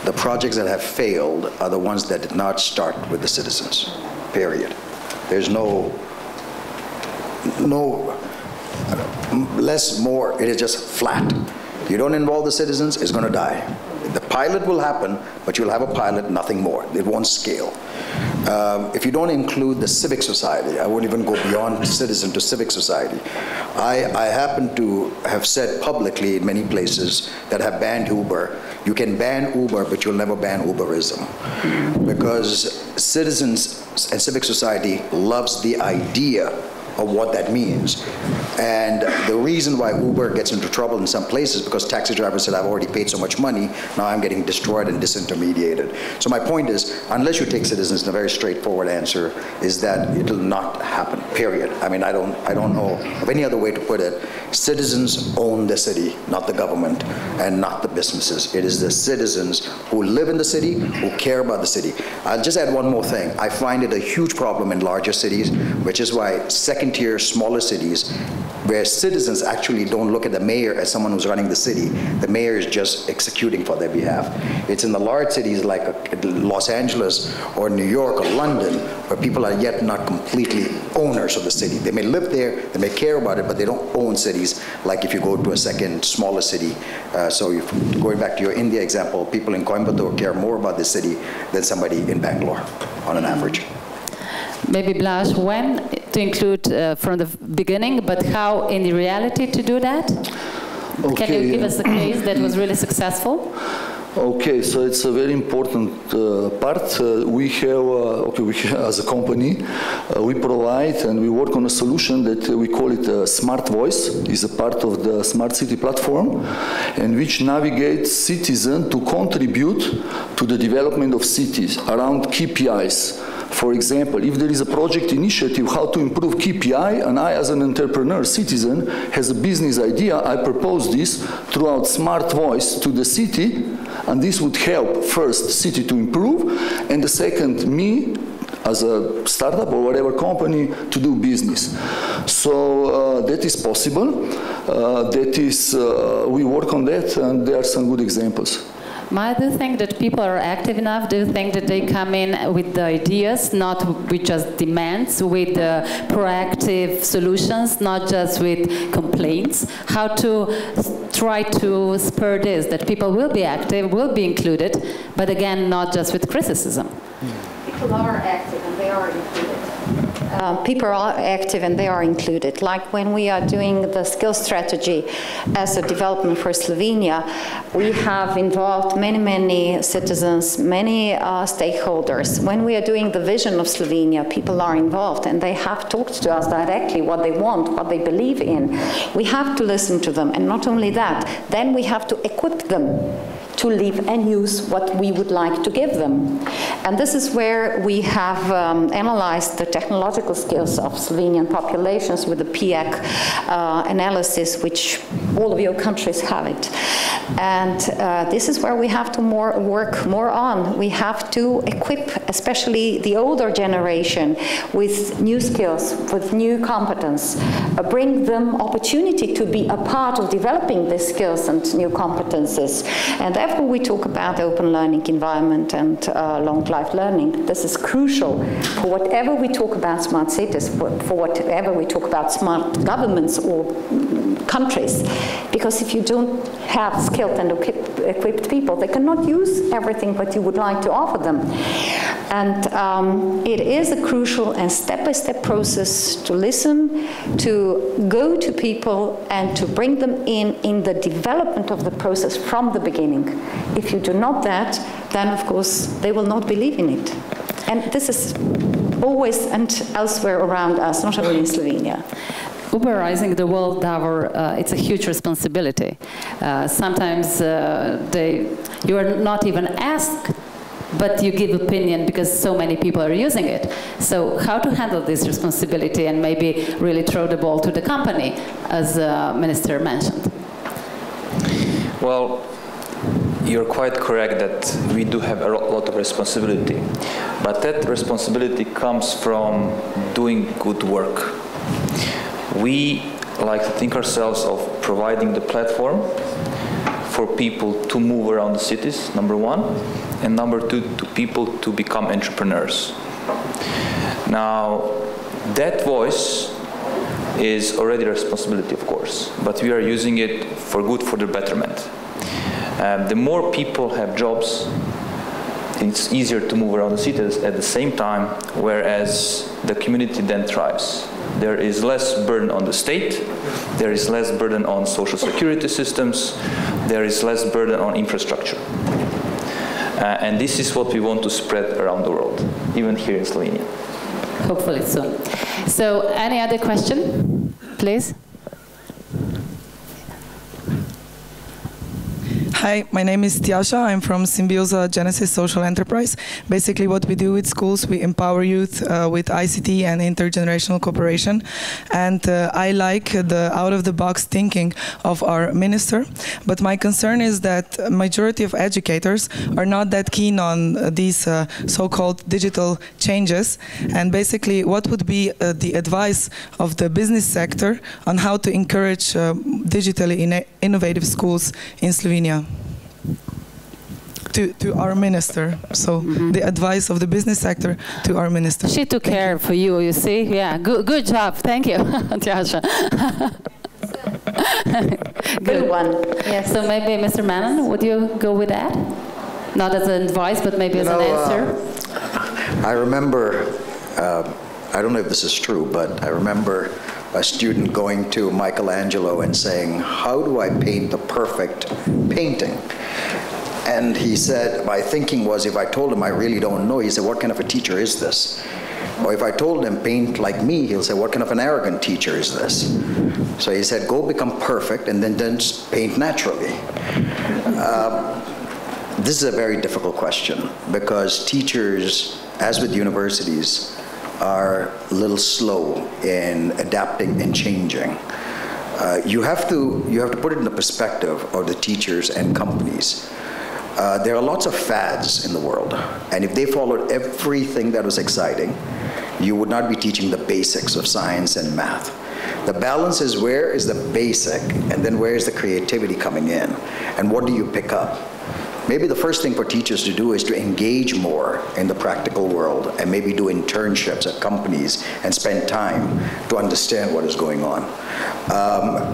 the projects that have failed are the ones that did not start with the citizens, period. There's no less, more, it is just flat. You don't involve the citizens, it's going to die. The pilot will happen, but you'll have a pilot, nothing more. It won't scale. If you don't include the civic society, I won't even go beyond citizen to civic society. I happen to have said publicly in many places that have banned Uber, you can ban Uber, but you'll never ban Uberism. Because citizens and civic society loves the idea of what that means. And the reason why Uber gets into trouble in some places because taxi drivers said, I've already paid so much money, now I'm getting destroyed and disintermediated. So my point is, unless you take citizens, the very straightforward answer is that it will not happen, period. I mean, I don't know of any other way to put it. Citizens own the city, not the government, and not the businesses. It is the citizens who live in the city, who care about the city. I'll just add one more thing. I find it a huge problem in larger cities, which is why second-tier, smaller cities, where citizens actually don't look at the mayor as someone who's running the city. The mayor is just executing for their behalf. It's in the large cities like Los Angeles or New York or London where people are yet not completely owners of the city. They may live there, they may care about it, but they don't own cities like if you go to a second, smaller city. So if, going back to your India example, people in Coimbatore care more about the city than somebody in Bangalore on an average. Maybe Blaž, when to include from the beginning, but how in the reality to do that? Okay. Can you give us a case that was really successful? Okay, so it's a very important part. We have, as a company, we provide and we work on a solution that we call it Smart Voice. It's a part of the Smart City platform, and which navigates citizens to contribute to the development of cities around KPIs. For example, if there is a project initiative how to improve KPI, and I as an entrepreneur, citizen, has a business idea, I propose this throughout Smart Voice to the city, and this would help first city to improve, and the second me as a startup or whatever company to do business. So that is possible. We work on that, and there are some good examples. Maya, do you think that people are active enough? Do you think that they come in with the ideas, not with just demands, with proactive solutions, not just with complaints? How to try to spur this, that people will be active, will be included, but again, not just with criticism? People are active and they are included. People are active and they are included. Like when we are doing the skills strategy as a development for Slovenia, we have involved many citizens, many stakeholders. When we are doing the vision of Slovenia, people are involved and they have talked to us directly what they want, what they believe in. We have to listen to them, and not only that, then we have to equip them to live and use what we would like to give them. And this is where we have analyzed the technological skills of Slovenian populations with the PIAC analysis, which all of your countries have it. And this is where we have to work more on. We have to equip, especially the older generation, with new skills, with new competence, bring them opportunity to be a part of developing these skills and new competences. And therefore we talk about open learning environment and long life learning. This is crucial for whatever we talk about smart cities, for whatever we talk about smart governments or countries. Because if you don't have skilled and equipped people, they cannot use everything what you would like to offer them. And it is a crucial and step-by-step process to listen, to go to people and to bring them in the development of the process from the beginning. If you do not that, then of course they will not believe in it. And this is always and elsewhere around us, not only in Slovenia. Uberizing the world, it's a huge responsibility. Sometimes you are not even asked but you give opinion because so many people are using it. So how to handle this responsibility and maybe really throw the ball to the company, as the Minister mentioned? Well, you're quite correct that we do have a lot of responsibility, but that responsibility comes from doing good work. We like to think ourselves of providing the platform for people to move around the cities, number one, and number two, to people to become entrepreneurs. Now, that voice is already a responsibility, of course, but we are using it for good, for the betterment. The more people have jobs, it's easier to move around the cities at the same time, whereas the community then thrives. There is less burden on the state, there is less burden on social security systems, there is less burden on infrastructure. And this is what we want to spread around the world, even here in Slovenia. Hopefully soon. So, any other question, please? Hi, my name is Tjasa. I'm from Symbiosa Genesis Social Enterprise. Basically what we do with schools, we empower youth with ICT and intergenerational cooperation. And I like the out-of-the-box thinking of our minister. But my concern is that a majority of educators are not that keen on these so-called digital changes. And basically, what would be the advice of the business sector on how to encourage digitally innovative schools in Slovenia? To our minister, so the advice of the business sector to our minister. She took care for you, you see? Yeah, good job, thank you, Tjasa. Good one, yes. So maybe Mr. Manon, would you go with that? Not as an advice, but maybe as an answer? I remember, I don't know if this is true, but I remember a student going to Michelangelo and saying, how do I paint the perfect painting? And he said, my thinking was, if I told him I really don't know, he said, what kind of a teacher is this? Or if I told him paint like me, he'll say, what kind of an arrogant teacher is this? So he said, go become perfect and then paint naturally. This is a very difficult question because teachers, as with universities, are a little slow in adapting and changing. You have to put it in the perspective of the teachers and companies. There are lots of fads in the world, and if they followed everything that was exciting, you would not be teaching the basics of science and math. The balance is, where is the basic, and then where is the creativity coming in, and what do you pick up? Maybe the first thing for teachers to do is to engage more in the practical world and maybe do internships at companies and spend time to understand what is going on.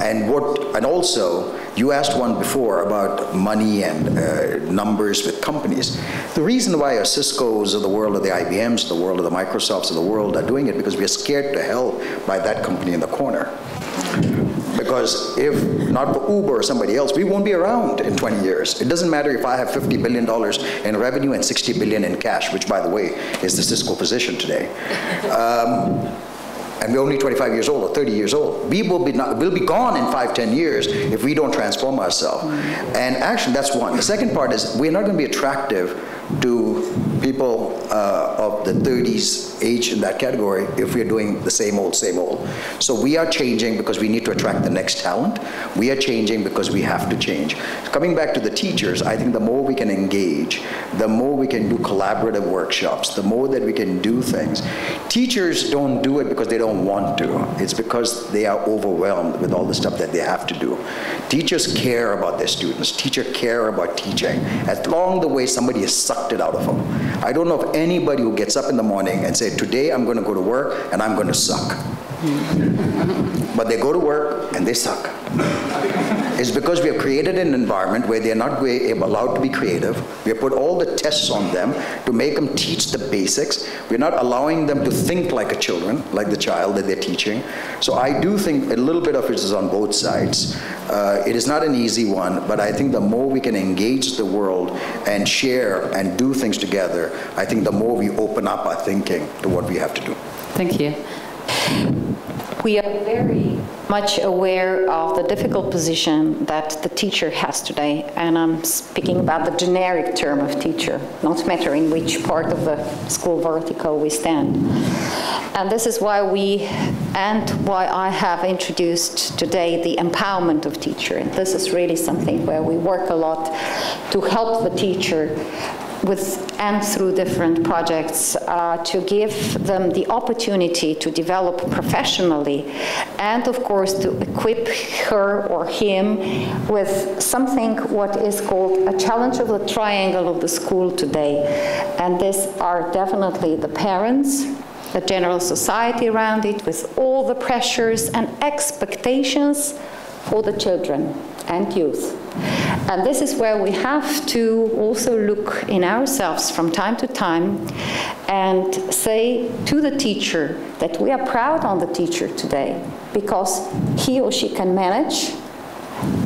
And also, you asked one before about money and numbers with companies. The reason why our Ciscos of the world, or the IBMs of the world, or the Microsofts of the world are doing it because we are scared to hell by that company in the corner. Because if not for Uber or somebody else, we won't be around in 20 years. It doesn't matter if I have $50 billion in revenue and $60 billion in cash, which, by the way, is the Cisco position today. And we're only 25 years old or 30 years old. We will be gone in 5-10 years if we don't transform ourselves. And actually, that's one. The second part is we're not going to be attractive to people of the 30s age in that category if we're doing the same old, same old. So we are changing because we need to attract the next talent. We are changing because we have to change. Coming back to the teachers, I think the more we can engage, the more we can do collaborative workshops, the more that we can do things. Teachers don't do it because they don't want to. It's because they are overwhelmed with all the stuff that they have to do. Teachers care about their students. Teachers care about teaching. Along the way, somebody has sucked it out of them. I don't know of anybody who gets up in the morning and say, today I'm going to go to work and I'm going to suck. But they go to work and they suck. It's because we have created an environment where they're not allowed to be creative. We have put all the tests on them to make them teach the basics. We're not allowing them to think like a children, like the child that they're teaching. So I do think a little bit of it is on both sides. It is not an easy one, but I think the more we can engage the world and share and do things together, I think the more we open up our thinking to what we have to do. Thank you. we are very much aware of the difficult position that the teacher has today. And I'm speaking about the generic term of teacher, not mattering which part of the school vertical we stand. And this is why why I have introduced today the empowerment of teacher. And this is really something where we work a lot to help the teacher and through different projects to give them the opportunity to develop professionally, and of course to equip her or him with something what is called a challenge of the triangle of the school today. And these are definitely the parents, the general society around it, with all the pressures and expectations for the children and youth. And this is where we have to also look in ourselves from time to time and say to the teacher that we are proud on the teacher today because he or she can manage,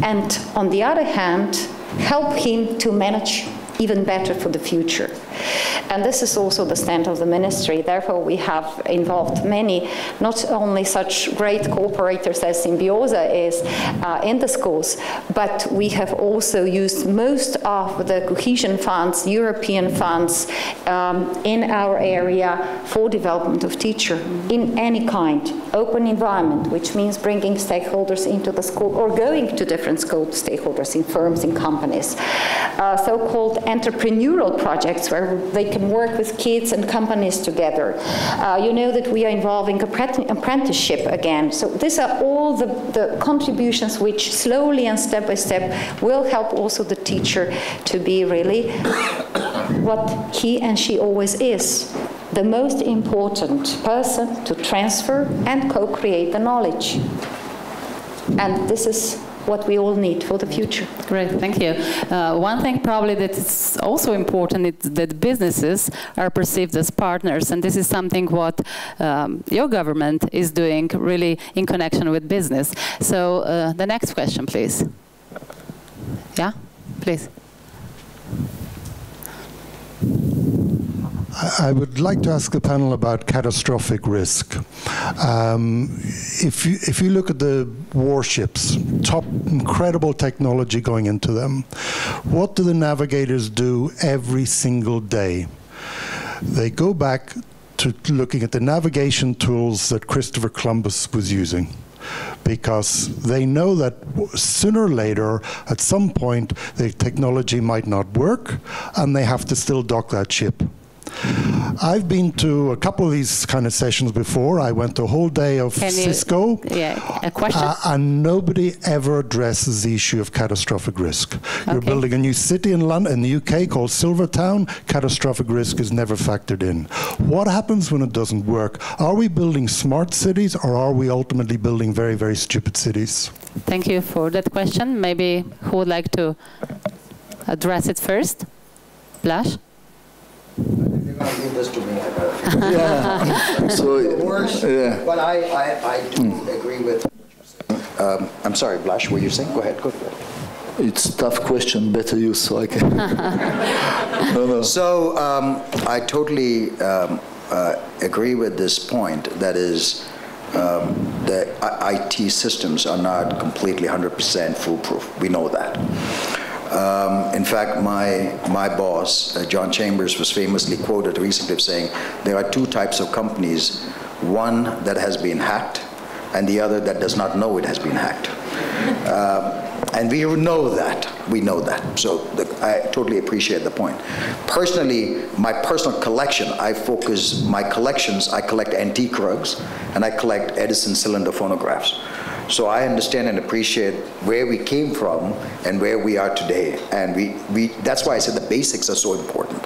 and on the other hand, help him to manage even better for the future. And this is also the stand of the ministry. Therefore, we have involved many, not only such great cooperators as Symbiosa is in the schools, but we have also used most of the cohesion funds, European funds, in our area for development of teacher in any kind. Open environment, which means bringing stakeholders into the school or going to different school stakeholders in firms, in companies. So-called entrepreneurial projects where they can work with kids and companies together. You know that we are involving apprenticeship again. So these are all the contributions which slowly and step by step will help also the teacher to be really what he and she always is, the most important person to transfer and co-create the knowledge. And this is what we all need for the future. Great, thank you. One thing probably that is also important is that businesses are perceived as partners, and this is something what your government is doing really in connection with business. So the next question, please. Yeah, please. I would like to ask the panel about catastrophic risk. If you look at the warships, top incredible technology going into them, what do the navigators do every single day? They go back to looking at the navigation tools that Christopher Columbus was using, because they know that sooner or later, at some point, the technology might not work, and they have to still dock that ship. I've been to a couple of these kind of sessions before. I went a whole day of Cisco, a question? And nobody ever addresses the issue of catastrophic risk. You're building a new city in London, in the UK, called Silvertown. Catastrophic risk is never factored in. What happens when it doesn't work? Are we building smart cities, or are we ultimately building very, very stupid cities? Thank you for that question. Maybe who would like to address it first? Blaž? Give this to me. Yeah. But I do agree with what you're saying. I'm sorry, Blaž, what were you saying? Go ahead. It's a tough question. Better you, so I can. No. So I totally agree with this point. That is, the IT systems are not completely 100% foolproof. We know that. In fact, my boss, John Chambers, was famously quoted recently of saying, there are two types of companies, one that has been hacked and the other that does not know it has been hacked. And we know that. We know that. So I totally appreciate the point. Personally, my personal collection, I collect antique rugs and I collect Edison cylinder phonographs. So I understand and appreciate where we came from and where we are today. And that's why I said the basics are so important.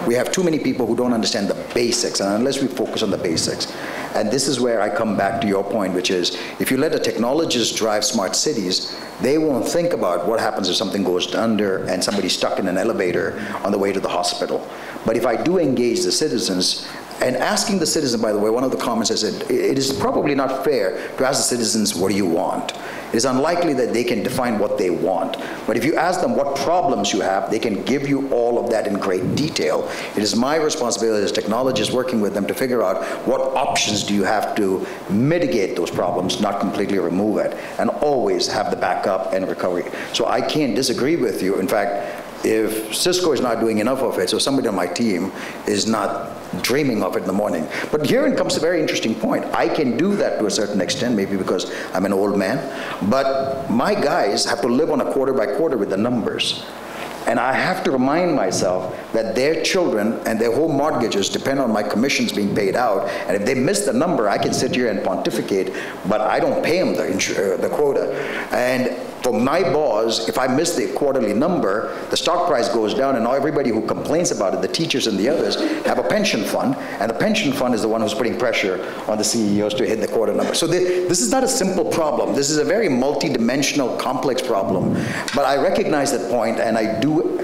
We have too many people who don't understand the basics, and unless we focus on the basics. And this is where I come back to your point, which is, if you let the technologists drive smart cities, they won't think about what happens if something goes under and somebody's stuck in an elevator on the way to the hospital. But if I do engage the citizens, and asking the citizen, by the way, one of the comments I said, it is probably not fair to ask the citizens, what do you want? it is unlikely that they can define what they want. But if you ask them what problems you have, they can give you all of that in great detail. It is my responsibility as technologists working with them to figure out what options do you have to mitigate those problems, not completely remove it, and always have the backup and recovery. So I can't disagree with you. In fact, if Cisco is not doing enough of it, so somebody on my team is not dreaming of it in the morning. But here comes a very interesting point. I can do that to a certain extent, maybe because I'm an old man, but my guys have to live on a quarter by quarter with the numbers. And I have to remind myself that their children and their whole mortgages depend on my commissions being paid out. And if they miss the number, I can sit here and pontificate, but I don't pay them the quota. And for my boss, if I miss the quarterly number, the stock price goes down, and everybody who complains about it, the teachers and the others, have a pension fund, and the pension fund is the one who's putting pressure on the CEOs to hit the quota number. So this is not a simple problem. This is a very multi-dimensional, complex problem. But I recognize that point, and I do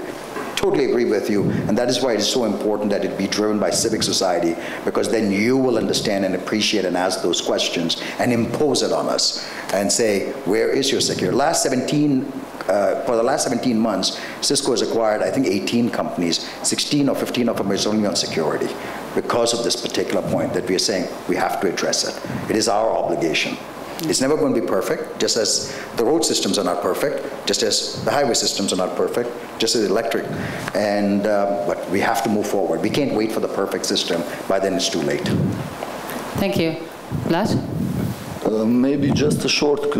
totally agree with you, and that is why it is so important that it be driven by civic society, because then you will understand and appreciate and ask those questions and impose it on us and say, where is your security? For the last 17 months, Cisco has acquired, I think, 18 companies. 16 or 15 of them is only on security because of this particular point that we are saying we have to address it. It is our obligation. It's never going to be perfect, just as the road systems are not perfect, just as the highway systems are not perfect, just as electric. And but we have to move forward. We can't wait for the perfect system. By then it's too late. Thank you. Vlad? Maybe just a short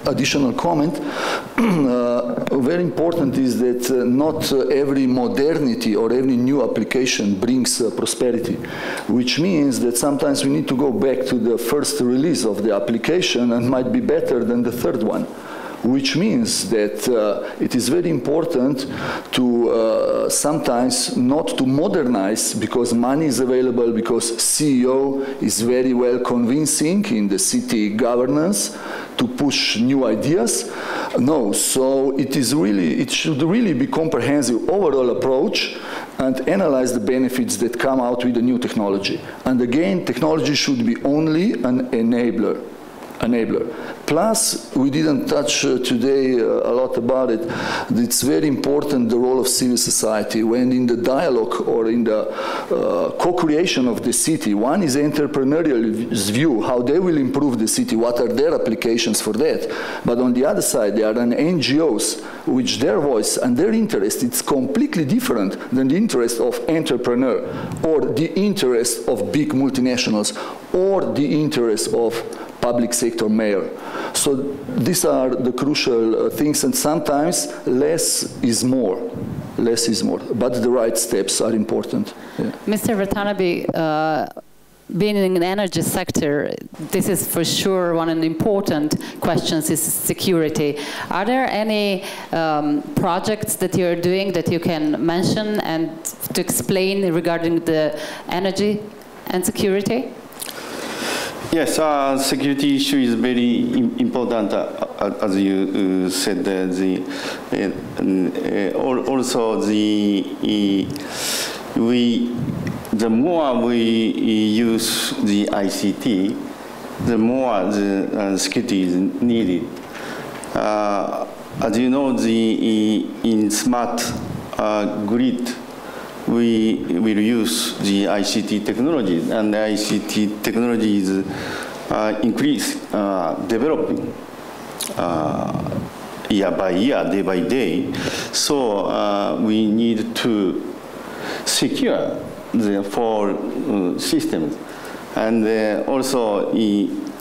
additional comment. Very important is that not every modernity or every new application brings prosperity, which means that sometimes we need to go back to the first release of the application and might be better than the third one. Which means that it is very important to sometimes not to modernize because money is available, because CEO is very well convincing in the city governance to push new ideas. No, so it should really be comprehensive overall approach and analyze the benefits that come out with the new technology. And again, technology should be only an enabler. Plus, we didn't touch today a lot about it. It's very important, the role of civil society. When in the dialogue or in the co-creation of the city, one is entrepreneurial view, how they will improve the city, what are their applications for that. But on the other side, there are NGOs, which their voice and their interest, it's completely different than the interest of entrepreneur or the interest of big multinationals or the interest of public sector mayor. So these are the crucial things, and sometimes less is more. Less is more, but the right steps are important. Yeah. Mr. Watanabe, being in the energy sector, this is for sure one of the important questions is security. Are there any projects that you're doing that you can mention and to explain regarding the energy and security? Yes, security issue is very important, as you said. Also, the more we use the ICT, the more the security is needed. As you know, in smart grid, we will use the ICT technology, and the ICT technology is developing year by year, day by day. So we need to secure the four systems, and also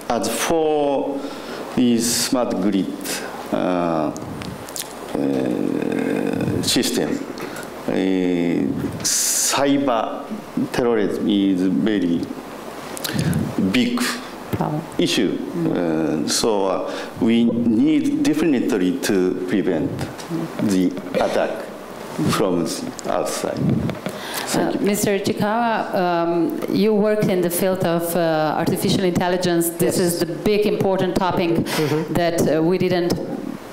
as for the smart grid system. Cyber terrorism is a very big issue. So we need definitely to prevent the attack from outside. Mr. Chikawa, you work in the field of artificial intelligence. This is the big important topic that we didn't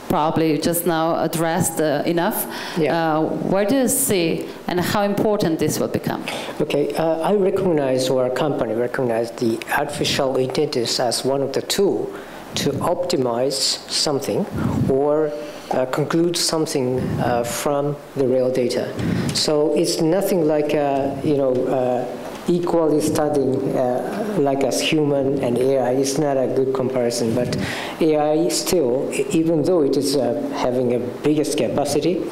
probably just now addressed enough. Yeah. Where do you see and how important this will become? Okay, I recognize, or our company recognize, the artificial intelligence as one of the tools to optimize something or conclude something from the real data. So it's nothing like equally studying like as human and AI. It's not a good comparison, but AI still, even though it is having a biggest capacity,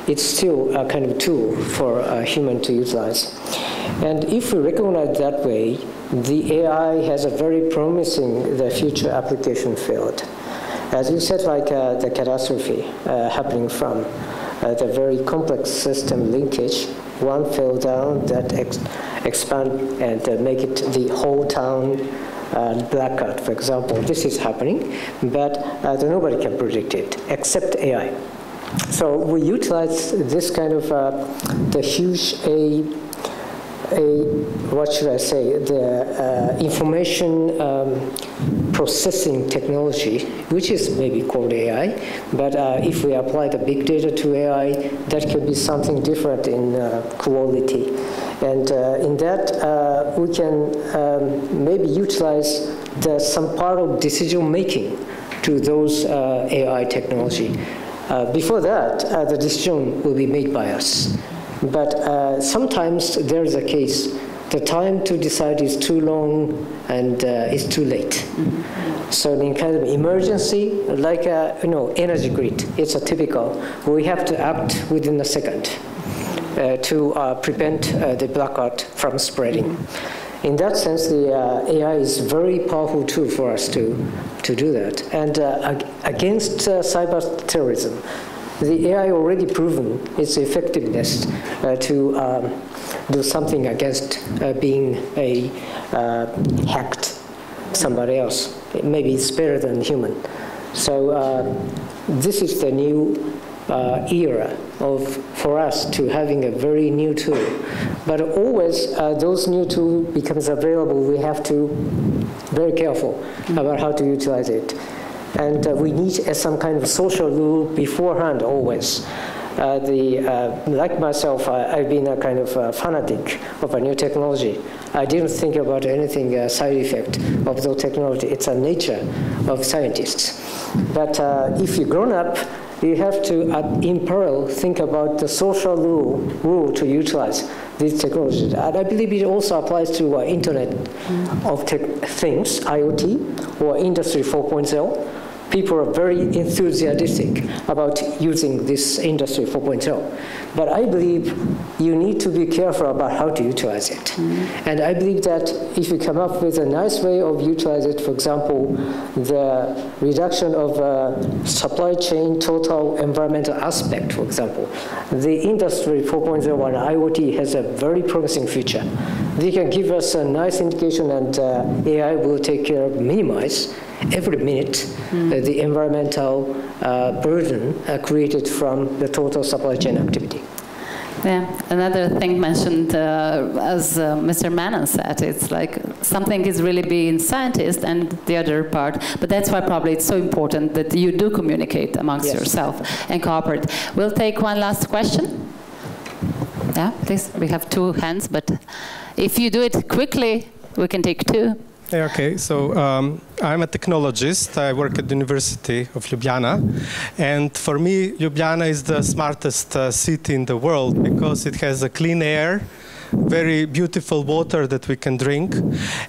it's still a kind of tool for a human to utilize. And if we recognize that way, the AI has a very promising future application field. As you said, like the catastrophe happening from the very complex system linkage, one fell down that expand and make it the whole town blackout, for example. This is happening, but nobody can predict it except AI. So we utilize this kind of the huge what should I say, the information processing technology, which is maybe called AI, but if we apply the big data to AI, that could be something different in quality. And in that, we can maybe utilize some part of decision making to those AI technology. Before that, the decision will be made by us. But sometimes there is a case, the time to decide is too long and it's too late. Mm-hmm. So in kind of emergency, like energy grid, it's a typical. We have to act within a second to prevent the blackout from spreading. In that sense, the AI is a very powerful tool for us to do that. And against cyber terrorism, the AI already proven its effectiveness to do something against being hacked somebody else. Maybe it's better than human. So this is the new era for us to having a very new tool. But always those new tools becomes available, we have to be very careful about how to utilize it. And we need some kind of social rule beforehand always. Like myself, I've been a kind of fanatic of a new technology. I didn't think about anything side effect of the technology. It's a nature of scientists. But if you're grown up, you have to, in parallel, think about the social rule to utilize these technologies. And I believe it also applies to Internet of Things, IoT, or Industry 4.0. People are very enthusiastic about using this Industry 4.0. But I believe you need to be careful about how to utilize it. Mm-hmm. And I believe that if you come up with a nice way of utilizing it, for example, the reduction of supply chain total environmental aspect, for example, the Industry 4.0 and IoT has a very promising future. They can give us a nice indication, and AI will take care of, minimize every minute the environmental burden created from the total supply chain activity. Yeah, another thing mentioned, as Mr. Manon said, it's like something is really being scientist and the other part, but that's why probably it's so important that you do communicate amongst yourself and cooperate. We'll take one last question. Yeah, please, we have two hands, but if you do it quickly, we can take two. Okay, so I'm a technologist. I work at the University of Ljubljana. And for me, Ljubljana is the smartest city in the world because it has a clean air, very beautiful water that we can drink.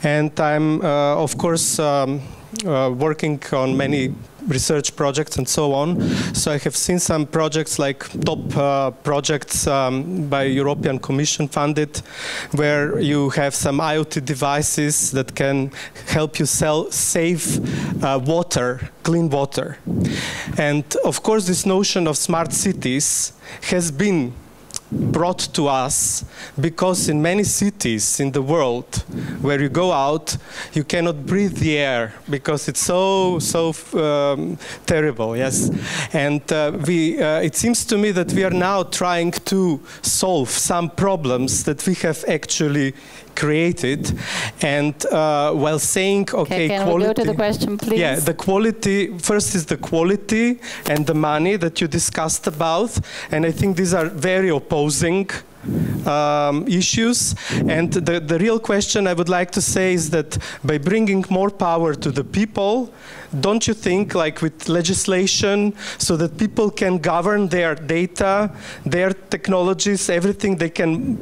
And I'm, of course, working on many research projects and so on. So I have seen some projects like top projects by European Commission funded, where you have some IoT devices that can help you save water, clean water. And of course this notion of smart cities has been brought to us because in many cities in the world where you go out, you cannot breathe the air because it's so terrible, yes. And it seems to me that we are now trying to solve some problems that we have actually created, and while saying, okay, can quality. We go to the question, please? Yeah, the quality, first is the quality and the money that you discussed about, and I think these are very opposing issues. And the real question I would like to say is that by bringing more power to the people, don't you think, like with legislation, so that people can govern their data, their technologies, everything, they can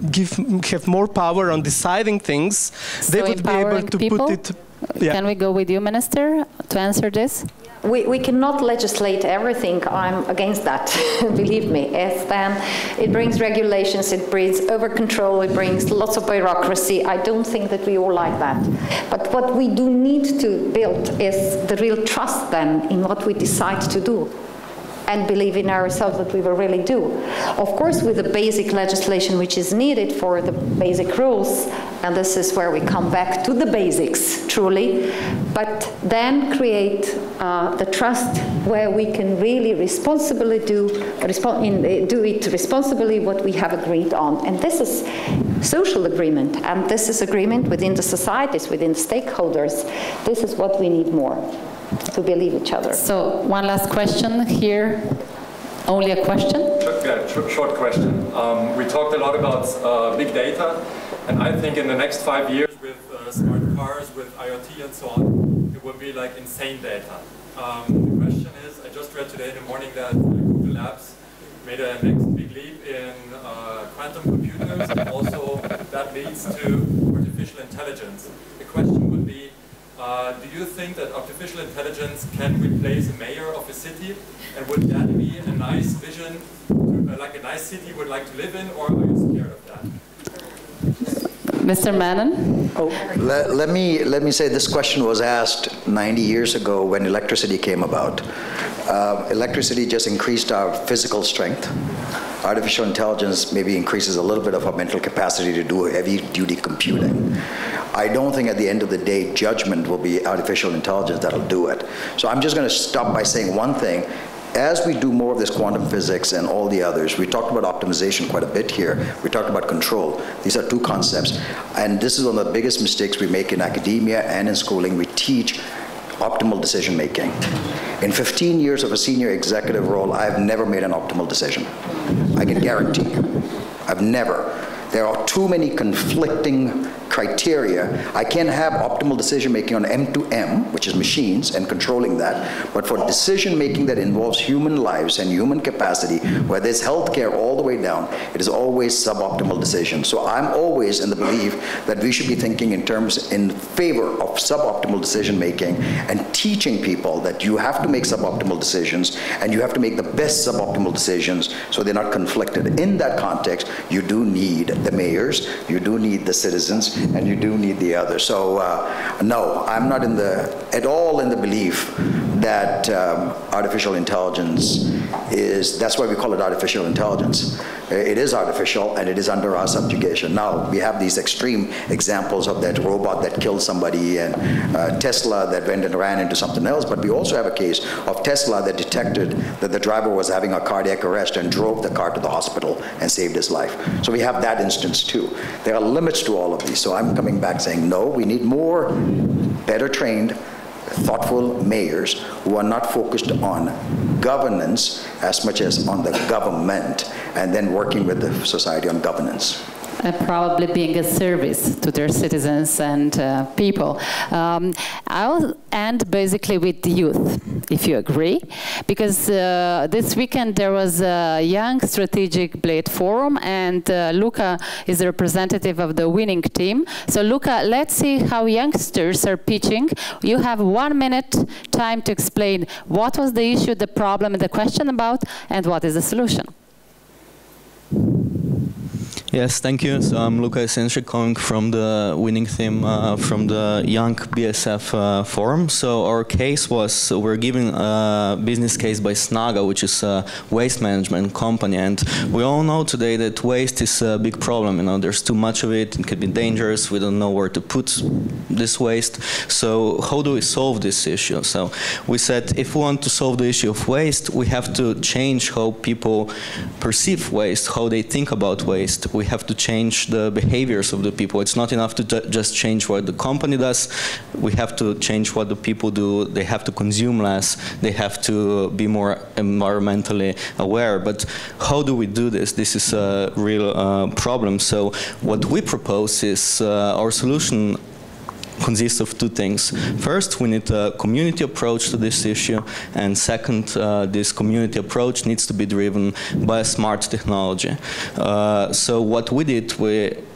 have more power on deciding things, so they would be able to people? put it... Yeah. Can we go with you, Minister, to answer this? We cannot legislate everything. I'm against that, believe me. It brings regulations, it brings over-control, it brings lots of bureaucracy. I don't think that we all like that. But what we do need to build is the real trust then in what we decide to do, and believe in ourselves that we will really do. Of course, with the basic legislation which is needed for the basic rules, and this is where we come back to the basics, truly, but then create the trust where we can really responsibly do it responsibly what we have agreed on. And this is social agreement, and this is agreement within the societies, within the stakeholders. This is what we need more, to believe each other. So one last question here. Only a question? Short question. We talked a lot about big data, and I think in the next 5 years with smart cars, with IoT and so on, it will be like insane data. The question is, I just read today in the morning that Google Labs made a next big leap in quantum computers, and also that leads to artificial intelligence. The question would be, do you think that artificial intelligence can replace a mayor of a city? And would that be a nice vision, like a nice city you would like to live in, or are you scared of that? Mr. Manon? Oh. Let me say this question was asked 90 years ago when electricity came about. Electricity just increased our physical strength. Artificial intelligence maybe increases a little bit of our mental capacity to do heavy-duty computing. I don't think at the end of the day, judgment will be artificial intelligence that'll do it. So I'm just going to stop by saying one thing. As we do more of this quantum physics and all the others, we talked about optimization quite a bit here. We talked about control. These are two concepts. And this is one of the biggest mistakes we make in academia and in schooling. We teach optimal decision making. In 15 years of a senior executive role, I've never made an optimal decision. I can guarantee you. I've never. There are too many conflicting criteria. I can have optimal decision making on M2M, which is machines, and controlling that. But for decision making that involves human lives and human capacity, whether it's healthcare all the way down, it is always suboptimal decisions. So I'm always in the belief that we should be thinking in favor of suboptimal decision making and teaching people that you have to make suboptimal decisions and you have to make the best suboptimal decisions so they're not conflicted. In that context, you do need the mayors, you do need the citizens, and you do need the others. So no, I'm not at all in the belief that artificial intelligence is, that's why we call it artificial intelligence. It is artificial and it is under our subjugation. Now, we have these extreme examples of that robot that killed somebody and Tesla that went and ran into something else, but we also have a case of Tesla that detected that the driver was having a cardiac arrest and drove the car to the hospital and saved his life. So we have that instance too. There are limits to all of these. So I'm coming back saying, no, we need more better trained, thoughtful mayors who are not focused on governance as much as on the government, and then working with the society on governance. And probably being a service to their citizens and people. I'll end basically with the youth, if you agree, because this weekend there was a Young Strategic Blade Forum, and Luca is the representative of the winning team. So Luca, let's see how youngsters are pitching. You have 1 minute time to explain what was the issue, the problem, and the question about, and what is the solution. Yes, thank you. So I'm Luca Esenci, coming from the winning team from the Young BSF forum. So our case was, we're giving a business case by Snaga, which is a waste management company. And we all know today that waste is a big problem. You know, there's too much of it. It can be dangerous. We don't know where to put this waste. So how do we solve this issue? So we said, if we want to solve the issue of waste, we have to change how people perceive waste, how they think about waste. We we have to change the behaviors of the people. It's not enough to just change what the company does. We have to change what the people do. They have to consume less. They have to be more environmentally aware. But how do we do this? This is a real problem. So what we propose is our solution consists of two things. First, we need a community approach to this issue, and second, this community approach needs to be driven by smart technology. So what we did,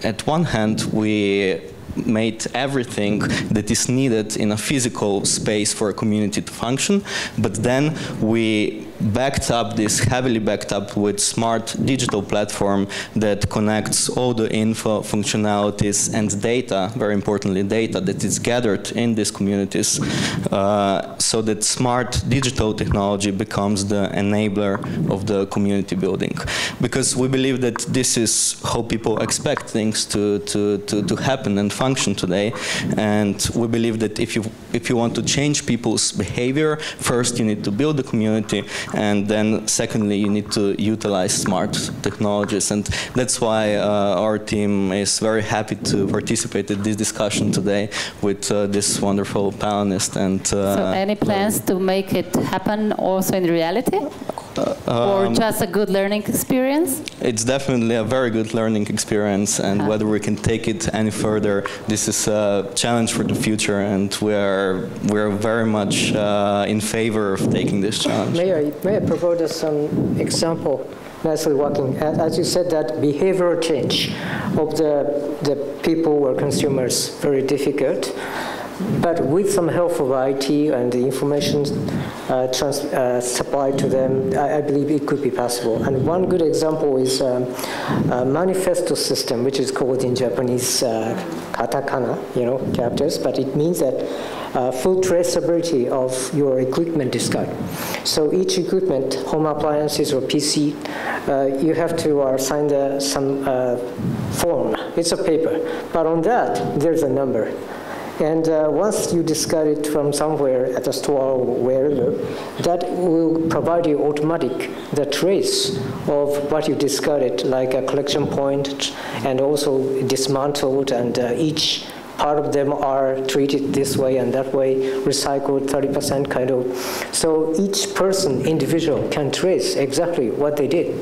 at one hand, we made everything that is needed in a physical space for a community to function, but then we backed up this, heavily backed up with smart digital platform that connects all the info, functionalities, and data, very importantly data that is gathered in these communities, so that smart digital technology becomes the enabler of the community building. Because we believe that this is how people expect things to happen and function today, and we believe that if you want to change people's behavior, first you need to build the community, and then secondly you need to utilize smart technologies. And that's why our team is very happy to participate in this discussion today with this wonderful panelist. And so any plans to make it happen also in reality? Or just a good learning experience? It's definitely a very good learning experience, and whether we can take it any further, this is a challenge for the future, and we're very much in favor of taking this challenge. May I provide some example? Nicely working. As you said, that behavioral change of the people or consumers very difficult. But with some help of IT and the information supplied to them, I believe it could be possible. And one good example is a manifesto system, which is called in Japanese katakana, characters, but it means that full traceability of your equipment is got. So each equipment, home appliances or PC, you have to sign some form. It's a paper, but on that there's a number. And once you discard it from somewhere at a store or wherever, that will provide you automatic the trace of what you discarded, like a collection point, and also dismantled, and each part of them are treated this way and that way, recycled 30% kind of. So each person, individual, can trace exactly what they did.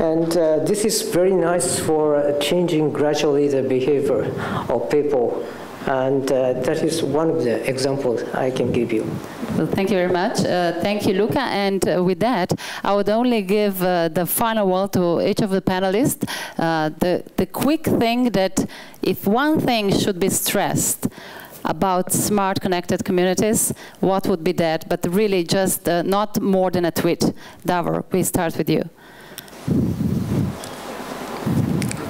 And this is very nice for changing gradually the behavior of people. And that is one of the examples I can give you. Well, thank you very much. Thank you, Luca. And with that, I would only give the final word to each of the panelists. The quick thing that if one thing should be stressed about smart connected communities, what would be that? But really just not more than a tweet. Davor, we start with you.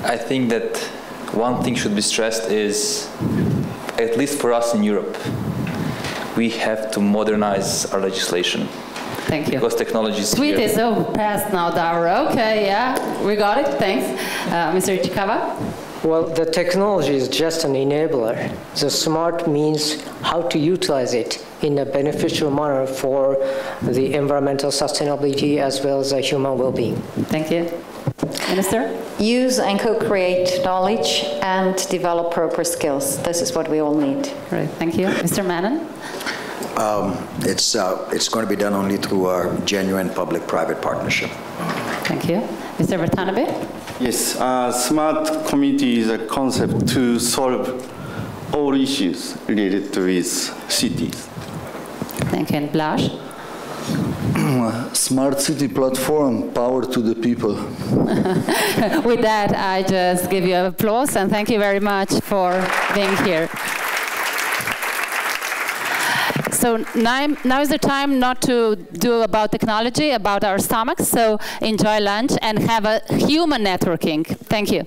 I think that one thing should be stressed is, at least for us in Europe, we have to modernize our legislation. Thank you. Because technology is Tweet here. is so fast now, Davor. Okay, yeah, we got it. Thanks. Mr. Ichikawa? Well, the technology is just an enabler. The smart means how to utilize it in a beneficial manner for the environmental sustainability as well as human well-being. Thank you. Minister? Use and co-create knowledge and develop proper skills. This is what we all need. Great, thank you. Mr. Manon? It's going to be done only through our genuine public-private partnership. Thank you. Mr. Watanabe? Yes, smart community is a concept to solve all issues related with cities. Thank you. And Blaž? Smart city platform, power to the people. With that, I just give you applause and thank you very much for being here. So now is the time not to do about technology, about our stomachs. So enjoy lunch and have a human networking. Thank you.